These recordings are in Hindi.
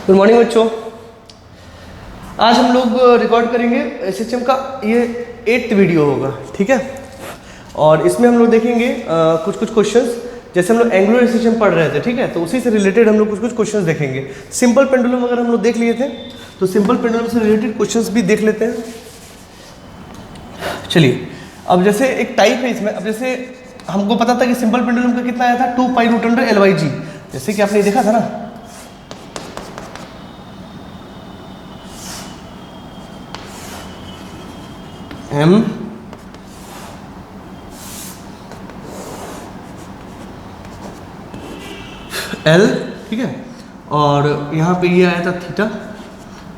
गुड मॉर्निंग बच्चों। आज हम लोग रिकॉर्ड करेंगे एसएचएम का ये 8th वीडियो होगा, ठीक है। और इसमें हम लोग देखेंगे कुछ क्वेश्चंस, जैसे हम लोग एंगुलर एसएचएम पढ़ रहे थे, ठीक है। तो उसी से रिलेटेड हम लोग कुछ क्वेश्चंस देखेंगे। सिंपल पेंडुलम अगर हम लोग देख लिए थे तो सिंपल पेंडुलम से रिलेटेड क्वेश्चंस भी देख लेते हैं। चलिए, अब जैसे एक टाइप है इसमें। अब जैसे हमको पता था कि सिंपल पेंडुलम का कितना आया था, 2 पाई रूट अंडर LYG, जैसे कि आपने देखा था ना। M L, ठीक है। और यहाँ पे ये आया था थीटा,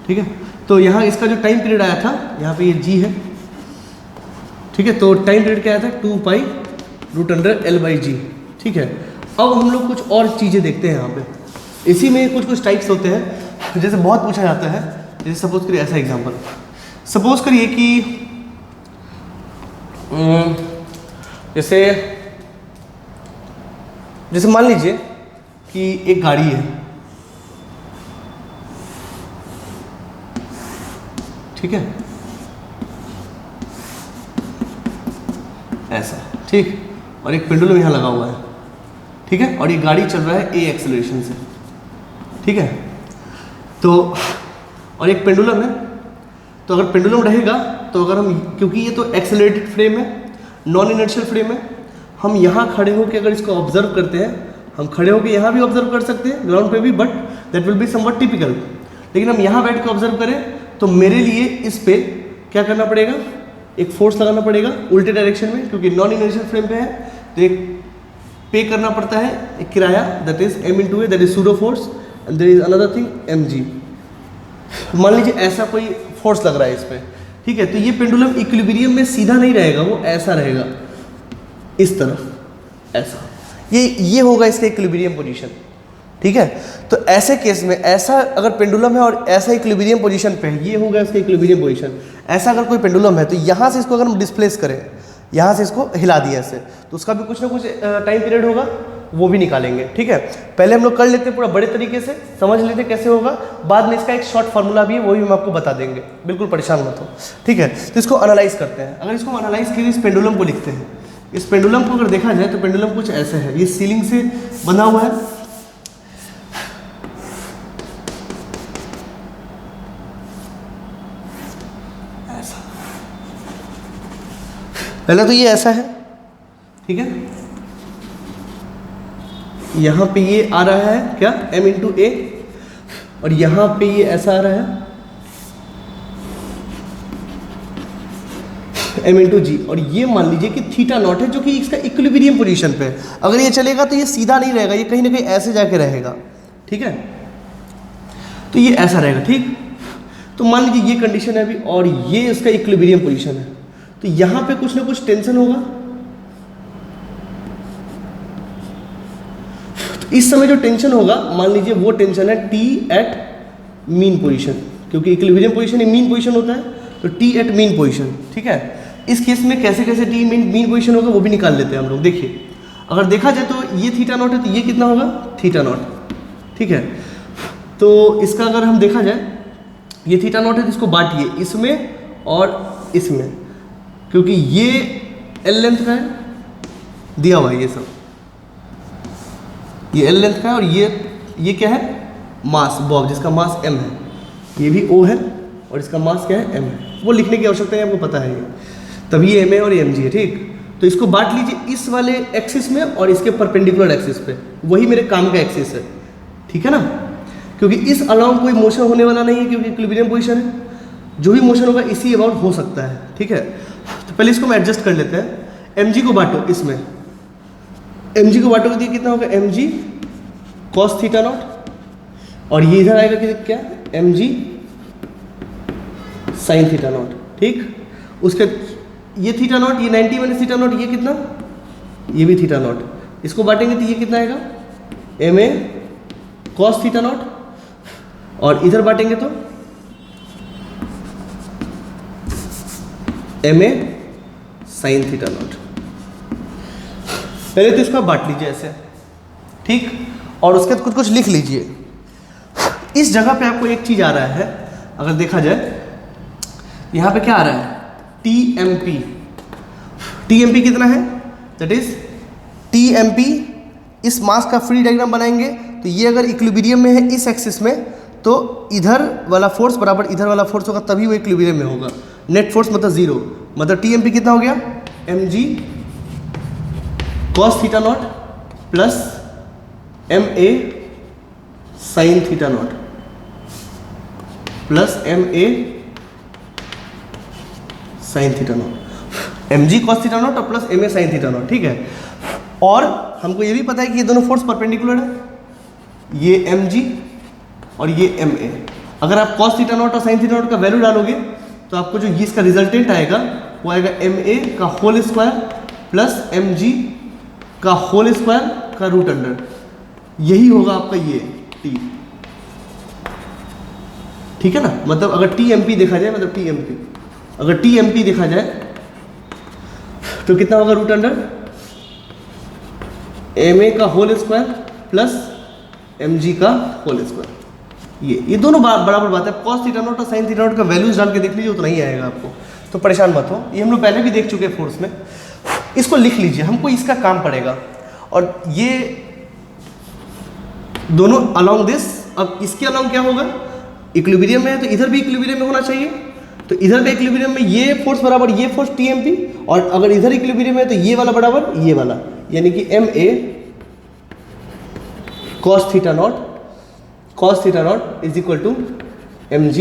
ठीक है। तो यहाँ इसका जो टाइम पीरियड आया था, यहाँ पे ये G है, ठीक है। तो टाइम पीरियड क्या आया था, 2 पाई रूट अंडर L/G, ठीक है। अब हम लोग कुछ और चीज़ें देखते हैं यहाँ पे। इसी में कुछ टाइप्स होते हैं, जैसे बहुत पूछा जाता है। जैसे सपोज करिए ऐसा एग्जांपल, सपोज करिए कि जैसे मान लीजिए कि एक गाड़ी है, ठीक है, ऐसा, ठीक। और एक पेंडुलम यहाँ लगा हुआ है, ठीक है। और ये गाड़ी चल रहा है A एक्सेलरेशन से, ठीक है। तो और एक पेंडुलम है, तो अगर पेंडुलम रहेगा तो अगर हम, क्योंकि ये तो एक्सेलरेटेड फ्रेम है, नॉन इनर्शियल फ्रेम है, हम यहाँ खड़े होकर अगर इसको ऑब्जर्व करते हैं, हम खड़े होकर यहाँ भी ऑब्जर्व कर सकते हैं, ग्राउंड पे भी, but that will be somewhat typical. लेकिन हम यहाँ बैठ के ऑब्जर्व करें तो मेरे लिए इस पे क्या करना पड़ेगा, एक फोर्स लगाना पड़ेगा उल्टे डायरेक्शन में, क्योंकि नॉन इनर्शियल फ्रेम पे है। तो एक पे करना पड़ता है एक किराया, that is M × A, that is pseudo force, and there is another thing mg। मान लीजिए ऐसा कोई फोर्स लग रहा है इस पर, ठीक है। तो ये पेंडुलम इक्विलिब्रियम में सीधा नहीं रहेगा, वो ऐसा रहेगा, इस तरफ ऐसा, ये होगा इसका इक्विलिब्रियम पोजीशन, ठीक है। तो ऐसे केस में ऐसा अगर पेंडुलम है और ऐसा इक्विलिब्रियम पोजीशन पे है, ये होगा इसका इक्विलिब्रियम पोजीशन। ऐसा अगर कोई पेंडुलम है तो यहाँ से इसको अगर हम डिस्प्लेस करें, यहाँ से इसको हिला दिया ऐसे, तो उसका भी कुछ ना कुछ टाइम पीरियड होगा, वो भी निकालेंगे, ठीक है। पहले हम लोग कर लेते हैं पूरा बड़े तरीके से, समझ लेते कैसे होगा। बाद में इसका एक शॉर्ट फार्मूला भी है, वो भी हम आपको बता देंगे, बिल्कुल परेशान मत हो, ठीक है। तो इसको एनालाइज करते हैं। अगर इसको एनालाइज के लिए इस पेंडुलम को लिखते हैं। इस पेंडुलम को अगर देखा जाए तो पेंडुलम कुछ ऐसे है, ये सीलिंग से बना हुआ है, ऐसा। पहले तो ये ऐसा है, ठीक है। यहाँ पे ये आ रहा है क्या, M × A, और यहाँ पे ये ऐसा आ रहा है M × G। और ये मान लीजिए कि थीटा नॉट है, जो कि इसका इक्विलिब्रियम पोजीशन पे है। अगर ये चलेगा तो ये सीधा नहीं रहेगा, ये कहीं ना कहीं ऐसे जाके रहेगा, ठीक है। तो ये ऐसा रहेगा, ठीक। तो मान लीजिए ये कंडीशन है अभी, और ये इसका इक्विलिब्रियम पोजीशन है। तो यहाँ पे कुछ ना कुछ टेंशन होगा। इस समय जो टेंशन होगा, मान लीजिए वो टेंशन है T एट मीन पोजीशन, क्योंकि इक्विलिब्रियम पोजीशन मीन पोजीशन होता है, तो T एट मीन पोजीशन, ठीक है। इस केस में कैसे T मीन पोजीशन होगा वो भी निकाल लेते हैं हम लोग। देखिए, अगर देखा जाए तो ये थीटा नॉट है, तो ये कितना होगा, थीटा नॉट, ठीक है। तो इसका अगर हम देखा जाए, ये थीटा नॉट है, तो इसको बांटिए इसमें और इसमें, क्योंकि ये L लेंथ का है, दिया हुआ है ये सब, ये L लेंथ का है, और ये क्या है, मास बॉब, जिसका मास m है। ये भी O है और इसका मास क्या है, m है। वो लिखने की आवश्यकता है, आपको पता है ये, तभी ये m है और ये mg है, ठीक। तो इसको बांट लीजिए इस वाले एक्सिस में और इसके परपेंडिकुलर एक्सिस पे, वही मेरे काम का एक्सिस है, ठीक है ना। क्योंकि इस अलाउंग कोई मोशन होने वाला नहीं है, क्योंकि इक्विलिब्रियम पोजीशन है। जो भी मोशन होगा इसी अबाउट हो सकता है, ठीक है। तो पहले इसको हम एडजस्ट कर लेते हैं। mg को बांटो इसमें, mg को बांटोगे तो ये कितना होगा, mg cos थीटा नॉट, और ये इधर आएगा कि क्या, mg sin थीटा नॉट, ठीक। उसके ये थीटा नॉट, ये 90 माइनस थीटा नॉट, ये कितना, ये भी थीटा नॉट। इसको बांटेंगे तो ये कितना आएगा, ma cos थीटा नॉट, और इधर बांटेंगे तो ma sin थीटा नॉट। पहले तो इसको बांट लीजिए ऐसे, ठीक। और उसके बाद कुछ लिख लीजिए। इस जगह पे आपको एक चीज़ आ रहा है, अगर देखा जाए यहाँ पे क्या आ रहा है, TMP। TMP कितना है, दैट इज TMP। इस मास का फ्री डायग्राम बनाएंगे तो ये अगर इक्विलिब्रियम में है इस एक्सिस में, तो इधर वाला फोर्स बराबर इधर वाला फोर्स होगा, तभी वो इक्विलिब्रियम में होगा। नेट फोर्स मतलब जीरो, मतलब TMP कितना हो गया, mg cos theta naught plus ma sin theta naught plus ma sin theta naught, mg cos theta naught और plus ma sin theta naught, ठीक है। और हमको ये भी पता है कि ये दोनों फोर्स परपेंडिकुलर है, ये mg और ये ma। अगर आप cos थीटा नॉट और sin थीटा नॉट का वैल्यू डालोगे तो आपको जो इसका रिजल्टेंट आएगा वो आएगा ma का होल स्क्वायर प्लस mg का होल स्क्वायर का रूट अंडर, यही होगा आपका ये t, ठीक है ना। मतलब अगर TMP देखा जाए, मतलब TMP अगर TMP देखा जाए तो कितना होगा, रूट अंडर ma का होल स्क्वायर प्लस mg का होल स्क्वायर। ये दोनों बराबर बात है। cos थीटा नॉट और sin थीटा नॉट का वैल्यूज डाल के देख लीजिए, उतना ही आएगा आपको, तो परेशान मत हो। ये हम लोग पहले भी देख चुके हैं फोर्स में। इसको लिख लीजिए, हमको इसका काम पड़ेगा। और ये दोनों अलोंग दिस, अब इसके अलोंग क्या होगा, इक्विलिब्रियम में है तो इधर भी इक्विलिब्रियम में होना चाहिए, तो इधर का इक्विलिब्रियम में ये फोर्स बराबर ये फोर्स TMP, और अगर इधर इक्विलिब्रियम है तो ये वाला बराबर ये वाला, यानी कि ma cos theta naught is equal to mg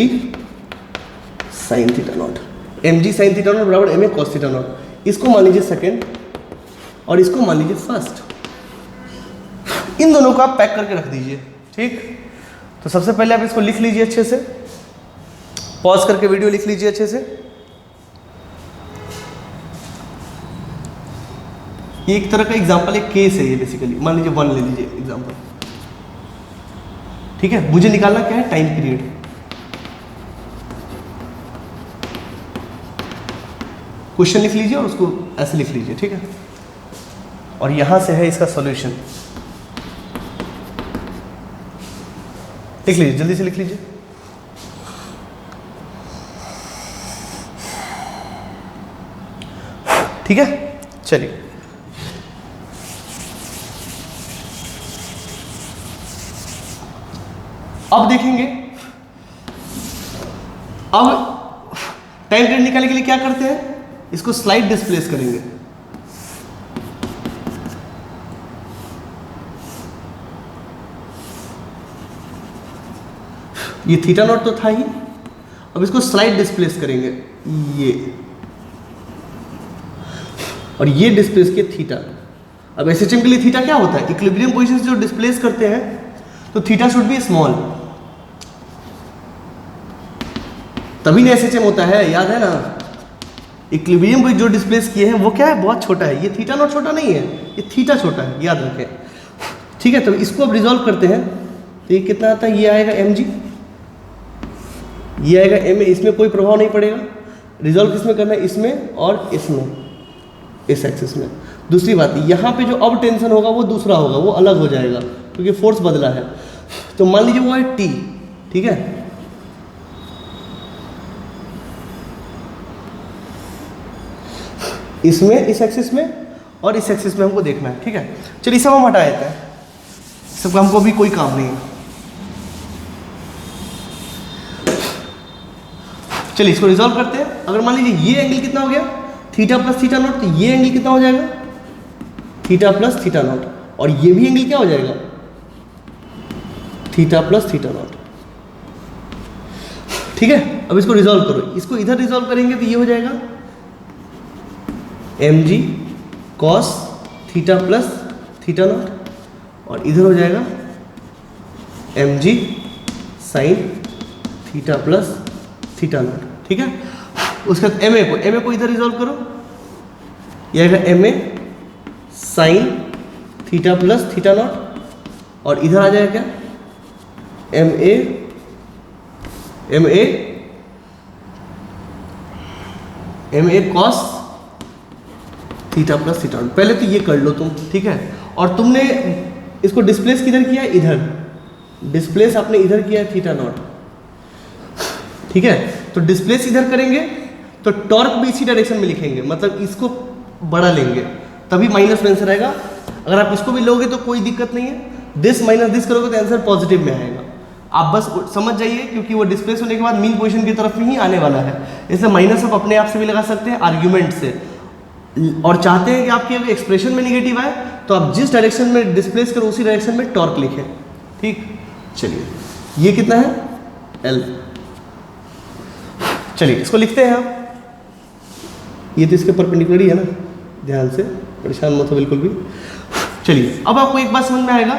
sin theta naught. mg sin theta naught बराबर ma cos थीटा नॉट। इसको मान लीजिए सेकेंड और इसको मान लीजिए फर्स्ट। इन दोनों को आप पैक करके रख दीजिए, ठीक। तो सबसे पहले आप इसको लिख लीजिए अच्छे से, पॉज करके वीडियो लिख लीजिए अच्छे से। ये एक तरह का एग्जांपल, एक केस है ये बेसिकली। मान लीजिए 1 ले लीजिए एग्जांपल, ठीक है। मुझे निकालना क्या है, टाइम पीरियड। क्वेश्चन लिख लीजिए और उसको ऐसे लिख लीजिए, ठीक है। और यहां से है इसका सॉल्यूशन, लिख लीजिए, जल्दी से लिख लीजिए। ठीक है, चलिए अब देखेंगे। अब टाइम पीरियड निकालने के लिए क्या करते हैं, इसको स्लाइड डिस्प्लेस करेंगे। ये थीटा नॉट तो था ही, अब इसको स्लाइड डिस्प्लेस करेंगे ये, और ये डिस्प्लेस के थीटा। अब एसएचएम के लिए थीटा क्या होता है, इक्विलिब्रियम पोजीशन से जो डिस्प्लेस करते हैं तो थीटा शुड बी स्मॉल, तभी ना एसएचएम होता है, याद है ना। इक्विलिब्रियम को जो डिस्प्लेस किए हैं वो क्या है, बहुत छोटा है। ये थीटा नॉट छोटा नहीं है, ये थीटा छोटा है, याद रखें, ठीक है। तो इसको अब रिजॉल्व करते हैं, तो ये कितना आता है, ये आएगा mg, ये आएगा ma, इसमें कोई प्रभाव नहीं पड़ेगा। रिजॉल्व किसमें करना है, इसमें और इसमें, इस एक्सिस में। दूसरी बात, यहाँ पे जो अब टेंशन होगा वो दूसरा होगा, वो अलग हो जाएगा क्योंकि फोर्स बदला है। तो मान लीजिए वो है t, ठीक है। इसमें, इस एक्सिस में और इस एक्सिस में हमको देखना है, ठीक है। चलिए सब हम हटा देते हैं, सबका हमको भी कोई काम नहीं है। चलिए इसको रिजॉल्व करते हैं। अगर मान लीजिए ये एंगल कितना हो गया, थीटा प्लस थीटा नॉट, तो ये एंगल कितना हो जाएगा, थीटा प्लस थीटा नॉट, और ये भी एंगल क्या हो जाएगा, थीटा प्लस थीटा नॉट, ठीक है। अब इसको रिजॉल्व करो, इसको इधर रिजॉल्व करेंगे तो ये हो जाएगा mg cos theta plus theta naught, और इधर हो जाएगा mg sin theta plus theta naught, ठीक है। उसके बाद ma को इधर रिजॉल्व करो, यह आएगा ma sin theta plus theta naught, और इधर आ जाएगा क्या, ma cos theta plus theta पहले तो ये कर लो तुम, ठीक है। और तुमने इसको डिस्प्लेस किधर किया, इधर, डिस्प्लेस आपने इधर किया है थीटा नॉट, ठीक है। तो डिस्प्लेस इधर करेंगे तो टॉर्क भी इसी डायरेक्शन में लिखेंगे, मतलब इसको बड़ा लेंगे तभी माइनस में आंसर आएगा। अगर आप इसको भी लोगे तो कोई दिक्कत नहीं है, दिस माइनस दिस करोगे तो आंसर पॉजिटिव में आएगा। आप बस समझ जाइए, क्योंकि वो डिस्प्लेस होने के बाद मीन पोजीशन की तरफ ही आने वाला है, इसलिए माइनस आप अपने आप से भी लगा सकते हैं आर्ग्यूमेंट से। और चाहते हैं कि आपके एक्सप्रेशन में निगेटिव आए तो आप जिस डायरेक्शन में डिस्प्लेस करो उसी डायरेक्शन में टॉर्क लिखें, ठीक। चलिए ये कितना है L, चलिए इसको लिखते हैं आप। ये तो इसके परपेंडिकुलर ही है ना, ध्यान से परेशान मत हो बिल्कुल भी। चलिए अब आपको एक बात समझ में आएगा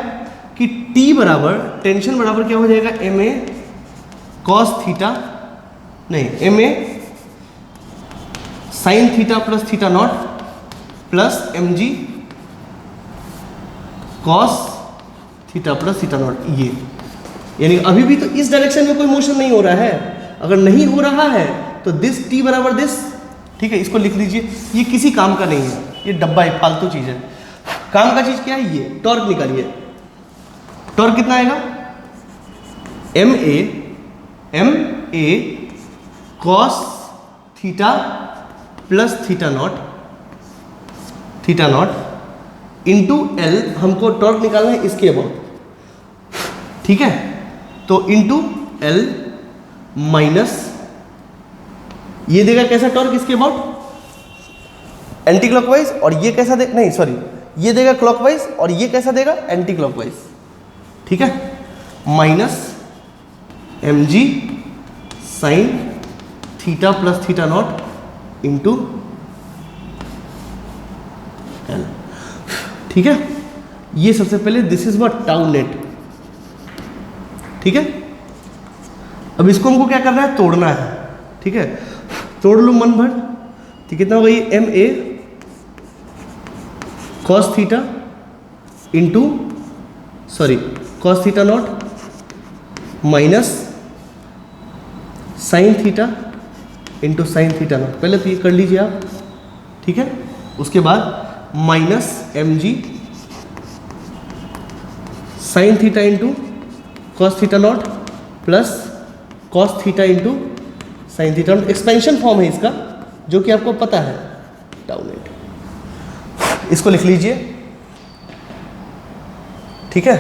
कि T बराबर टेंशन बराबर क्या हो जाएगा, एम ए कॉस थीटा, नहीं M A sine theta plus theta naught plus M G cos theta plus theta naught. ये यानी अभी भी तो इस डायरेक्शन में कोई मोशन नहीं हो रहा है, अगर नहीं हो रहा है तो दिस T बराबर दिस, ठीक है। इसको लिख लीजिए, ये किसी काम का नहीं है, ये डब्बा है, फालतू चीज़ है। काम का चीज़ क्या है, ये टॉर्क निकालिए। टॉर्क कितना आएगा, M A cos theta plus theta naught into L, हमको टॉर्क निकालना है इसके अबाउट, ठीक है। तो इंटू L माइनस ये देगा कैसा टॉर्क इसके अबाउट एंटी क्लॉकवाइज, और ये कैसा दे, नहीं सॉरी, ये देगा क्लॉकवाइज और ये कैसा देगा एंटी क्लॉकवाइज, ठीक है। Minus M G sine theta plus theta naught into L, ठीक है। ये सबसे पहले this is what tau net, ठीक है। अब इसको हमको क्या करना है, तोड़ना है, ठीक है। तोड़ लो मन भर, तो कितना होगा ये M A cos theta into sorry cos theta naught minus sine theta into sine theta naught. पहले तो ये कर लीजिए आप, ठीक है। उसके बाद minus M G sine theta into cos theta naught plus cos theta into sine theta naught. Expansion form है इसका, जो कि आपको पता है, टाउ नेट। इसको लिख लीजिए, ठीक है।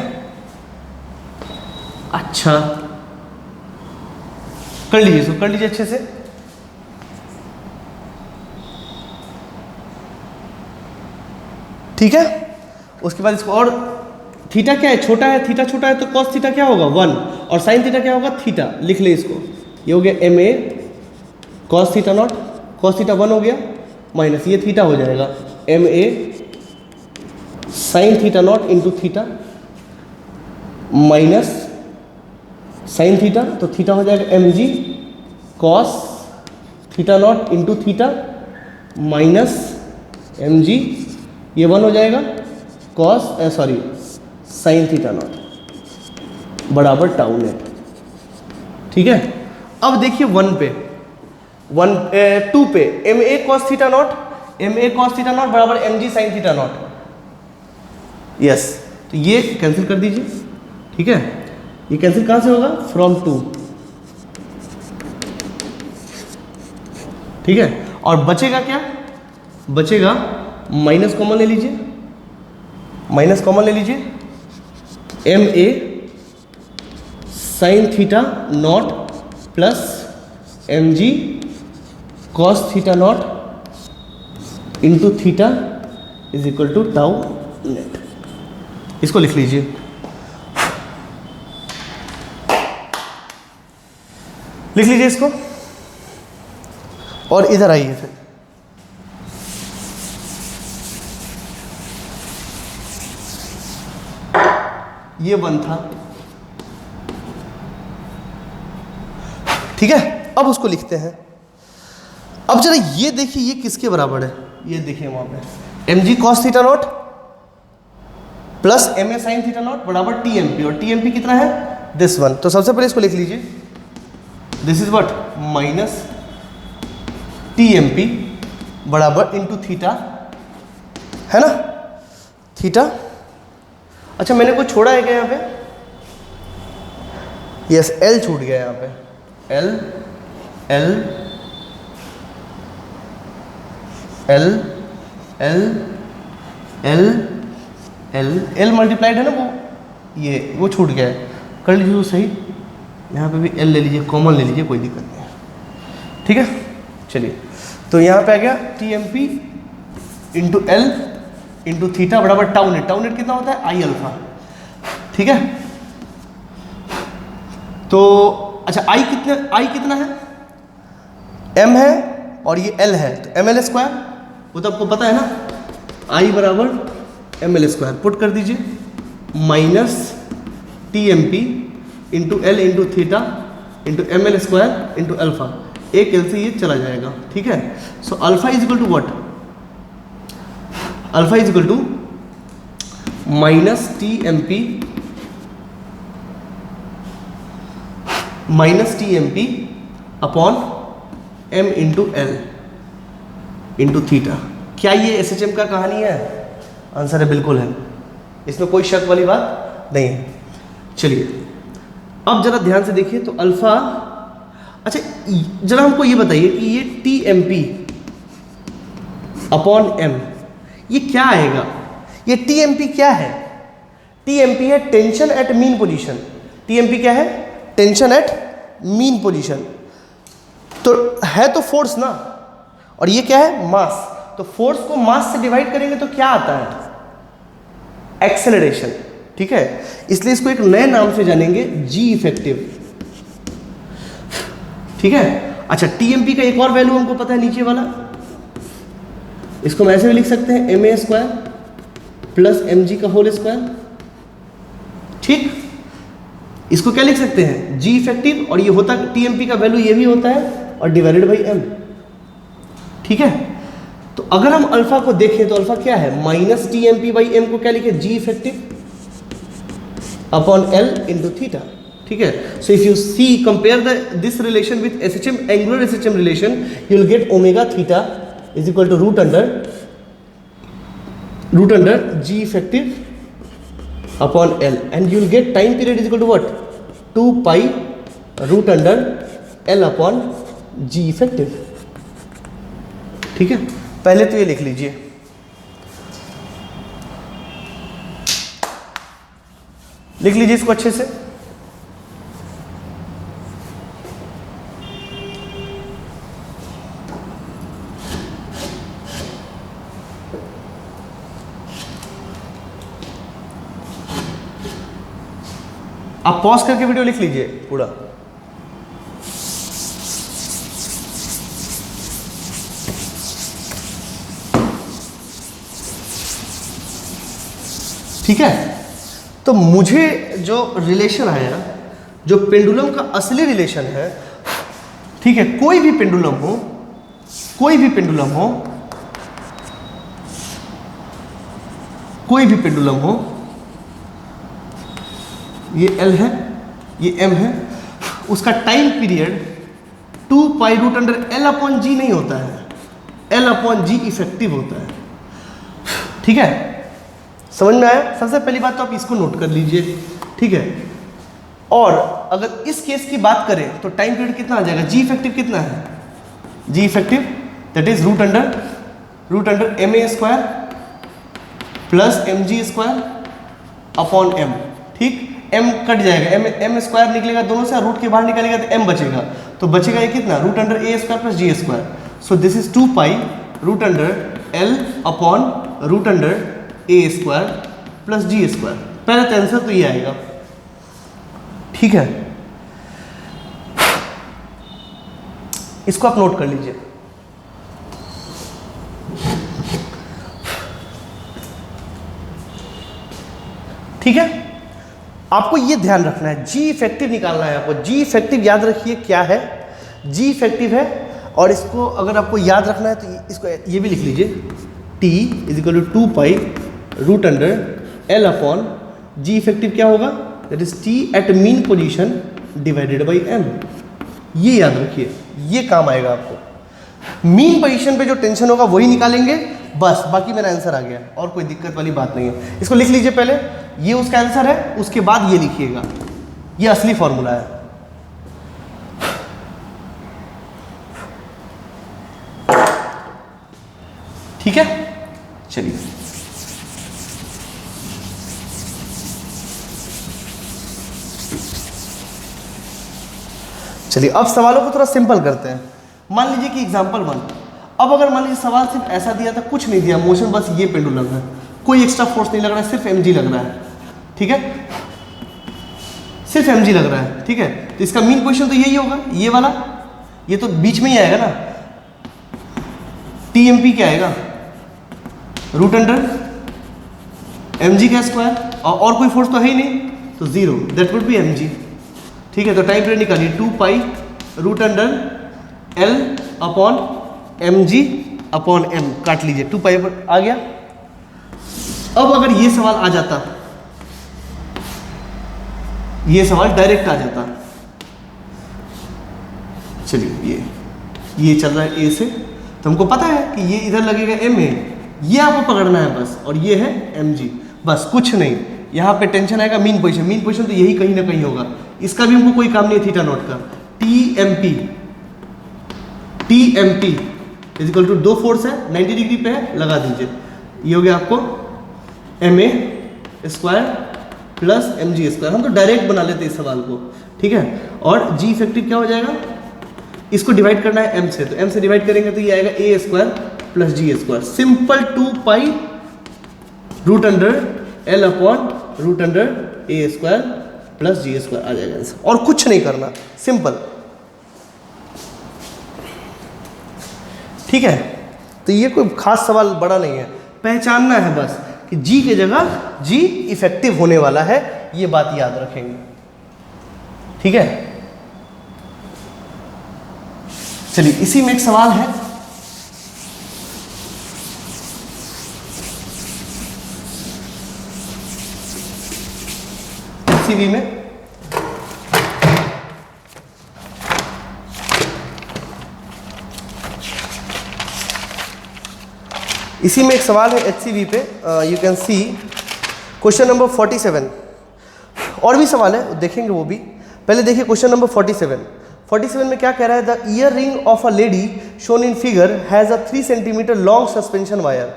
अच्छा कर लीजिए, इसको कर लीजिए अच्छे से। ठीक है। उसके बाद इसको, और थीटा क्या है, छोटा है, थीटा छोटा है तो कॉस थीटा क्या होगा 1, और साइन थीटा क्या होगा थीटा। लिख ले इसको, ये हो गया M A cos theta naught, cos theta 1 हो गया, माइनस ये थीटा हो जाएगा M A sine theta naught into theta minus sine theta, तो थीटा हो जाएगा एम जी cos theta naught into theta minus M G, ये 1 हो जाएगा cos sorry sine theta naught बराबर टाउ नेट, ठीक है। अब देखिए 1 पे 2 पे M A cos theta naught बराबर M G sine theta naught, yes. तो ये कैंसिल कर दीजिए, ठीक है। ये कैंसिल कहाँ से होगा, फ्रॉम 2, ठीक है। और बचेगा क्या, बचेगा माइनस कॉमन ले लीजिए, माइनस कॉमन ले लीजिए, M A sine theta naught plus M G cos theta naught into theta is equal to tau net. इसको लिख लीजिए, लिख लीजिए इसको, और इधर आइए फिर। ये 1 था, ठीक है। अब उसको लिखते हैं। अब जरा ये देखिए ये किसके बराबर है, ये देखिए वहां पे M ji cos theta naught plus M A sine theta naught बराबर टी एम पी, और टी एम पी कितना है दिस 1। तो सबसे पहले इसको लिख लीजिए, this is what minus T M P बराबर इंटू थीटा, है ना, थीटा। अच्छा मैंने कुछ छोड़ा है क्या यहाँ पे, यस एल छूट गया यहाँ पे, L L L L L L L multiplied है ना वो छूट गया है, कर लीजिए वो सही। यहाँ पे भी एल ले लीजिए, कॉमन ले लीजिए, कोई दिक्कत नहीं है, ठीक है। चलिए तो यहाँ पे आ गया T M P into L into theta बराबर टाउ नेट। टाउ नेट कितना होता है? आई अल्फा, ठीक है। तो अच्छा आई कितना है? एम है और ये एल है, तो एम एल स्क्वायर, वो तो आपको पता है ना, आई बराबर एम एल स्क्वायर। पुट कर दीजिए, minus T M P into L into theta into M L square into alpha, एक एल से ये चला जाएगा, ठीक है। So alpha is equal to what? Alpha is equal to minus T M P upon M into L into theta. क्या ये एस एच एम का कहानी है? आंसर है बिल्कुल है, इसमें कोई शक वाली बात नहीं है। चलिए अब जरा ध्यान से देखिए, तो अल्फा, अच्छा जरा हमको ये बताइए कि ये T M P upon M ये क्या आएगा? ये टी एम पी क्या है? टी एम पी है tension at mean position. T M P क्या है? Tension at mean position. तो है तो फोर्स ना, और ये क्या है? मास। तो फोर्स को मास से डिवाइड करेंगे तो क्या आता है? एक्सेलरेशन, ठीक है। इसलिए इसको एक नए नाम से जानेंगे, जी इफेक्टिव, ठीक है। अच्छा टीएमपी का एक और वैल्यू हमको पता है, नीचे वाला, इसको हम ऐसे भी लिख सकते हैं, एम ए स्क्वायर प्लस एम जी का होल स्क्वायर, ठीक। इसको क्या लिख सकते हैं? जी इफेक्टिव, और ये होता टीएमपी का वैल्यू ये भी होता है, और डिवाइडेड बाई एम, ठीक है। तो अगर हम अल्फा को देखें तो अल्फा क्या है? Minus T M p by m को क्या लिखे? G effective upon L into theta, ठीक है। So if you see compare this relation with S H M, angular S H M relation, you will get omega theta is equal to root under g effective upon L, and you will get time period is equal to what? 2 pi root under L upon g effective, ठीक है। पहले तो ये लिख लीजिए, लिख लीजिए इसको अच्छे से। आप पॉज करके वीडियो लिख लीजिए पूरा। ठीक है। तो मुझे जो रिलेशन आया, जो पेंडुलम का असली रिलेशन है, ठीक है, कोई भी पेंडुलम हो, कोई भी पेंडुलम हो, कोई भी पेंडुलम हो, ये एल है, ये एम है, उसका time period 2 pi root under L upon g नहीं होता है, एल अपॉन जी इफेक्टिव होता है, ठीक है। समझ में आया? सबसे पहली बात तो आप इसको नोट कर लीजिए, ठीक है। और अगर इस केस की बात करें तो टाइम पीरियड कितना आ जाएगा? जी इफेक्टिव कितना है? G effective that is root under m A square plus M g square upon m, ठीक। एम कट जाएगा, एम स्क्वायर निकलेगा दोनों से, रूट के बाहर निकलेगा तो एम बचेगा, तो बचेगा ये कितना? Root under a square plus g square. So this is 2 pi root under L upon root under a square plus g square. पहले तो आंसर तो ये आएगा, ठीक है। इसको आप नोट कर लीजिए। ठीक है, आपको ये ध्यान रखना है, जी इफेक्टिव निकालना है आपको। जी इफेक्टिव याद रखिए क्या है, जी इफेक्टिव है, और इसको अगर आपको याद रखना है तो इसको ये भी लिख लीजिए, T is equal to 2 pi root under L upon g effective क्या होगा? That is T at mean position divided by m. ये याद रखिए, ये काम आएगा आपको। मीन पोजीशन पे जो टेंशन होगा वही निकालेंगे, बस, बाकी मेरा आंसर आ गया, और कोई दिक्कत वाली बात नहीं है। इसको लिख लीजिए पहले, ये उसका आंसर है, उसके बाद ये लिखिएगा, ये असली फॉर्मूला है। ठीक है, चलिए चलिए अब सवालों को थोड़ा सिंपल करते हैं। मान लीजिए कि एग्जांपल 1, अब अगर मान लीजिए सवाल सिर्फ ऐसा दिया था, कुछ नहीं दिया, मोशन बस ये पेंडुलम है, कोई एक्स्ट्रा फोर्स नहीं लग रहा है, सिर्फ mg लग रहा है, ठीक है, सिर्फ mg लग रहा है, ठीक है, तो इसका मीन पोजीशन तो यही होगा, ये वाला, ये तो बीच में ही आएगा ना, TMP क्या आएगा, रूट अंडर mg का स्क्वायर, और कोई फोर्स तो है ही नहीं, तो 0, दैट वुड बी mg, ठीक है। तो टाइम पीरियड निकालिए 2 pi root under L upon mg upon m, काट लीजिए, 2 पाई पर आ गया। अब अगर ये सवाल आ जाता, ये सवाल डायरेक्ट आ जाता, चलिए ये चल रहा है A से, तो हमको पता है कि ये इधर लगेगा MA, ये आपको पकड़ना है बस, और ये है mg, बस कुछ नहीं। यहाँ पे टेंशन आएगा मीन पोजीशन तो यही कहीं ना कहीं होगा, इसका भी हमको कोई काम नहीं है थीटा नॉट का। TMP is equal to 2 force है, 90 डिग्री पे है, लगा दीजिए, ये हो गया आपको MA square plus mg square. हम तो डायरेक्ट बना लेते इस सवाल को, ठीक है। और g इफेक्टिव क्या हो जाएगा, इसको डिवाइड करना है m से, तो m से डिवाइड करेंगे तो ये आएगा a square plus g square, simple 2 pi root under L upon root under a square plus g square आ जाएगा आंसर, और कुछ नहीं करना, सिंपल, ठीक है। तो ये कोई खास सवाल बड़ा नहीं है, पहचानना है बस कि g की जगह g इफेक्टिव होने वाला है, ये बात याद रखेंगे, ठीक है। चलिए इसी में एक सवाल है, HCV में इसी में एक सवाल है HCV पे, you can see question number 47, और भी सवाल है देखेंगे वो भी। पहले देखिए क्वेश्चन नंबर 47 में क्या कह रहा है, the ear ring of a lady shown in figure has a 3 centimetre long suspension wire,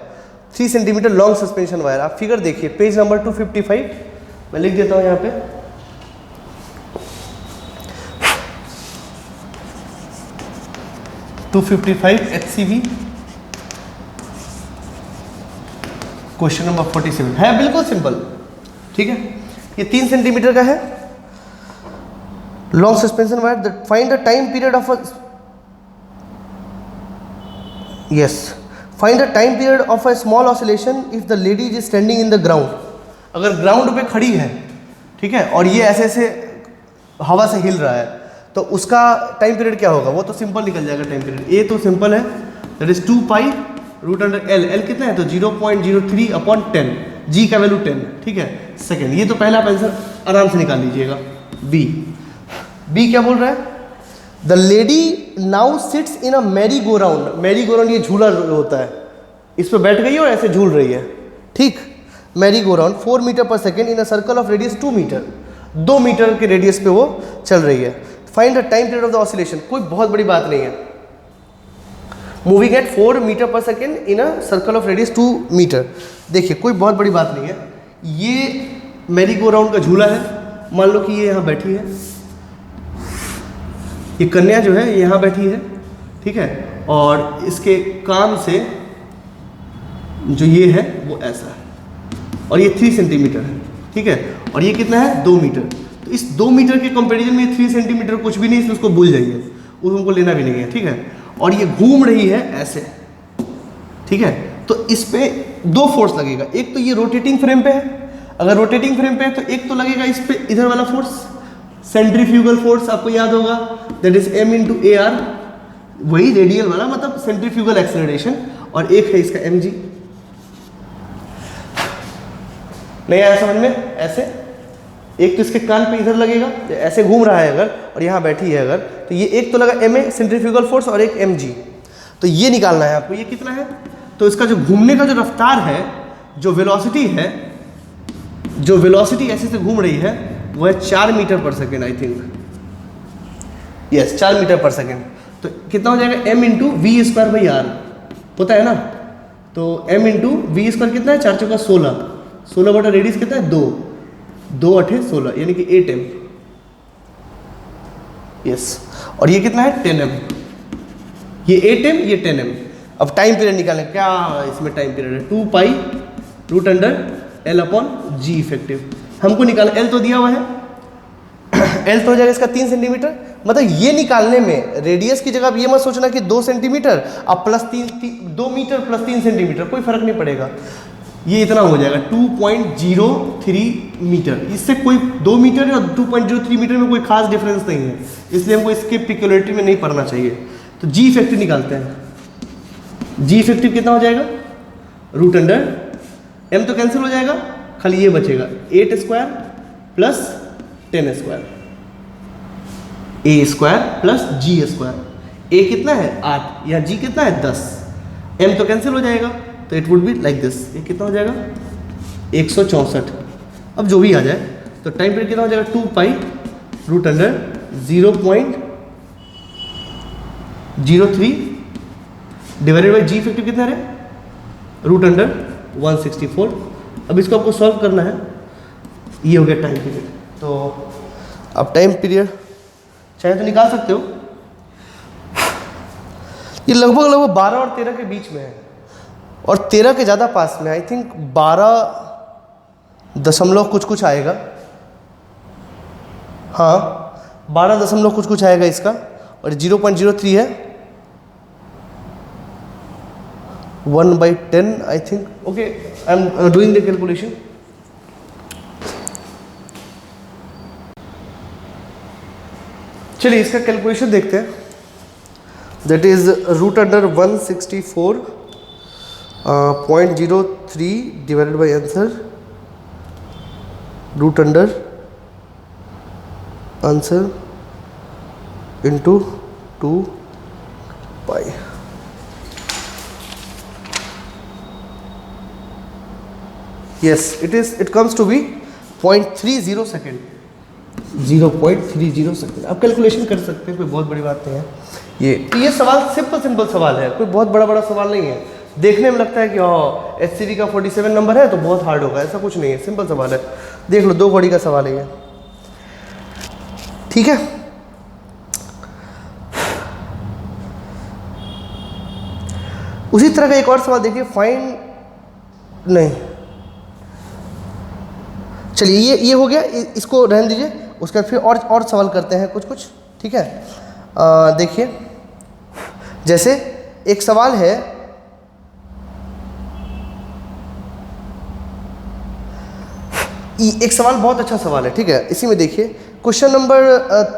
3 centimetre long suspension wire. आप फिगर देखिए पेज नंबर 255, मैं लिख देता हूँ यहाँ पे, HCV क्वेश्चन नंबर 47 है, बिल्कुल सिंपल, ठीक है। ये 3 सेंटीमीटर का है, long suspension wire, find the time period of a small oscillation if the lady is standing in the ground. अगर ग्राउंड पे खड़ी है, ठीक है, और ये ऐसे ऐसे हवा से हिल रहा है, तो उसका टाइम पीरियड क्या होगा, वो तो सिंपल निकल जाएगा टाइम पीरियड। ए तो सिंपल है, that is 2 pi root under L कितना है, तो 0.03 अपॉन 10, G का वैल्यू 10, ठीक है। सेकेंड, ये तो पहला आंसर आराम से निकाल लीजिएगा। बी क्या बोल रहा है, the lady now sits in a Mary go round, ये झूला होता है, इस पर बैठ गई है और ऐसे झूल रही है, ठीक। Merry go round 4 metre per second in a circle of radius 2 metre, 2 metre के रेडियस पे वो चल रही है। Find the time period of the oscillation, कोई बहुत बड़ी बात नहीं है, moving at 4 metre per second in a circle of radius 2 metre. देखिए कोई बहुत बड़ी बात नहीं है, ये मैरी गो राउंड का झूला है, मान लो कि ये यहाँ बैठी है, ये कन्या जो है ये यहाँ बैठी है, ठीक है, और इसके कान से जो ये है वो ऐसा है, और ये 3 सेंटीमीटर है, ठीक है, और ये कितना है 2 मीटर। तो इस 2 मीटर के कंपैरिजन में 3 सेंटीमीटर कुछ भी नहीं, इसलिए उसको भूल जाइए, उसको लेना भी नहीं है, ठीक है। और ये घूम रही है ऐसे, ठीक है, तो इस पे 2 फोर्स लगेगा, एक तो ये रोटेटिंग फ्रेम पे है, अगर रोटेटिंग फ्रेम पे है तो एक तो लगेगा इस पे इधर वाला फोर्स, सेंट्रीफ्यूगल फोर्स आपको याद होगा, that is m into AR, वही रेडियल वाला, मतलब सेंट्रीफ्यूगल एक्सेलरेशन, और एक है इसका mg। नहीं आया समझ में, ऐसे एक तो इसके कान पे इधर लगेगा, ऐसे घूम रहा है अगर, और यहाँ बैठी है अगर, तो ये एक तो लगा ma सेंट्रीफ्यूगल फोर्स और एक mg, तो ये निकालना है आपको, ये कितना है, तो इसका जो घूमने का जो रफ्तार है, जो वेलोसिटी ऐसे से घूम रही है, वो है 4 metre per second, I think, yes 4 metre per second. तो कितना हो जाएगा m into v square by r, होता है ना, तो m इंटू वी स्क्वायर कितना है, 4 चौका 16, 16 बटा रेडियस कितना है 2, 2 8 16 यानी कि 8m। यस, और ये कितना है 10m, ये 8m ये 10m। अब टाइम पीरियड निकालें, क्या इसमें टाइम पीरियड है 2 pi root under L upon g effective. हमको निकालना, L तो दिया हुआ है, L तो हो जाएगा इसका 3 सेंटीमीटर। मतलब ये निकालने में रेडियस की जगह आप ये मत सोचना कि 2 सेंटीमीटर अब प्लस 2 मीटर प्लस 3 सेंटीमीटर, कोई फर्क नहीं पड़ेगा, ये इतना हो जाएगा 2.03 मीटर। इससे कोई 2 मीटर और 2.03 मीटर में कोई खास डिफरेंस नहीं है, इसलिए हमको इसके पिक्युलरिटी में नहीं पढ़ना चाहिए। तो जी इफेक्टिव निकालते हैं, जी इफेक्टिव कितना हो जाएगा रूट अंडर, m तो कैंसिल हो जाएगा, खाली ये बचेगा 8 square plus 10 square, a square plus g square. a कितना है 8 या g कितना है 10, m तो कैंसिल हो जाएगा, तो it would be like this, ये कितना हो जाएगा 164। अब जो भी आ जाए, तो टाइम पीरियड कितना हो जाएगा 2 pi root under 0.03 divided by g effective कितना है रूट अंडर 164। अब इसको आपको सॉल्व करना है, ये हो गया टाइम पीरियड। तो अब टाइम पीरियड चाहे तो निकाल सकते हो, ये लगभग 12 और 13 के बीच में है, और 13 के ज़्यादा पास में, आई थिंक 12 दशमलव कुछ आएगा, हाँ 12 दशमलव कुछ आएगा इसका, और 0.03 है 1/10 I think. Okay, I am doing the calculation. चलिए इसका कैलकुलेशन देखते हैं, that is root under 164.03 divided by answer root under answer into 2 pi. Yes, it comes to be 0.30 second, 0.30 second. आप कैलकुलेशन कर सकते हैं, कोई बहुत बड़ी बात नहीं है। ये सवाल सिंपल सवाल है, कोई बहुत बड़ा सवाल नहीं है। देखने में लगता है कि HCD का 47 नंबर है तो बहुत हार्ड होगा, ऐसा कुछ नहीं है, सिंपल सवाल है। देख लो 2 कौड़ी का सवाल है ये, ठीक है। उसी तरह का एक और सवाल देखिए, फाइंड, नहीं चलिए ये हो गया, इसको रहने दीजिए, उसके बाद फिर और सवाल करते हैं कुछ, ठीक है। देखिए जैसे एक सवाल है, एक सवाल बहुत अच्छा सवाल है, ठीक है। इसी में देखिए क्वेश्चन नंबर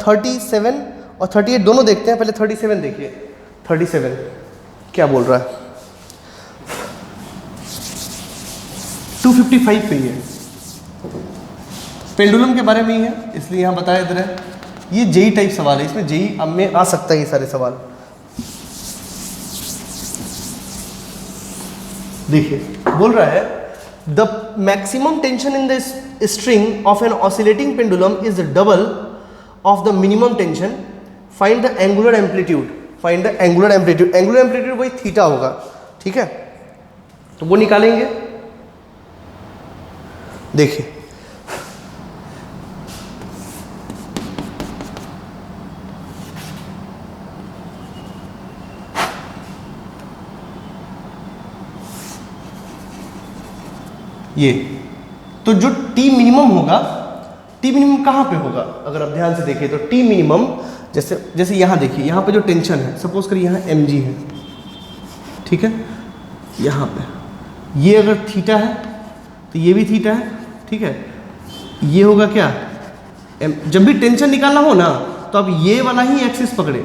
37 और 38 दोनों देखते हैं। पहले 37 देखिए, 37 क्या बोल रहा है, 255 पे ही है, पेंडुलम के बारे में ही है, इसलिए यहाँ बताया इधर है। ये जेई टाइप सवाल है, इसमें जेई अब में आ सकता है ये सारे सवाल। देखिए बोल रहा है the maximum tension in the string of an oscillating pendulum is double of the minimum tension, find the angular amplitude. Find the angular amplitude, angular amplitude वही थीटा होगा, ठीक है, तो वो निकालेंगे। देखिए ये तो जो टी मिनिमम होगा, टी मिनिमम कहाँ पे होगा, अगर आप ध्यान से देखिए तो टी मिनिमम जैसे यहाँ देखिए, यहाँ पे जो टेंशन है, सपोज करिए यहाँ mg है, ठीक है, यहाँ पे ये अगर थीटा है तो ये भी थीटा है, ठीक है। ये होगा क्या, जब भी टेंशन निकालना हो ना तो आप ये वाला ही एक्सिस पकड़े,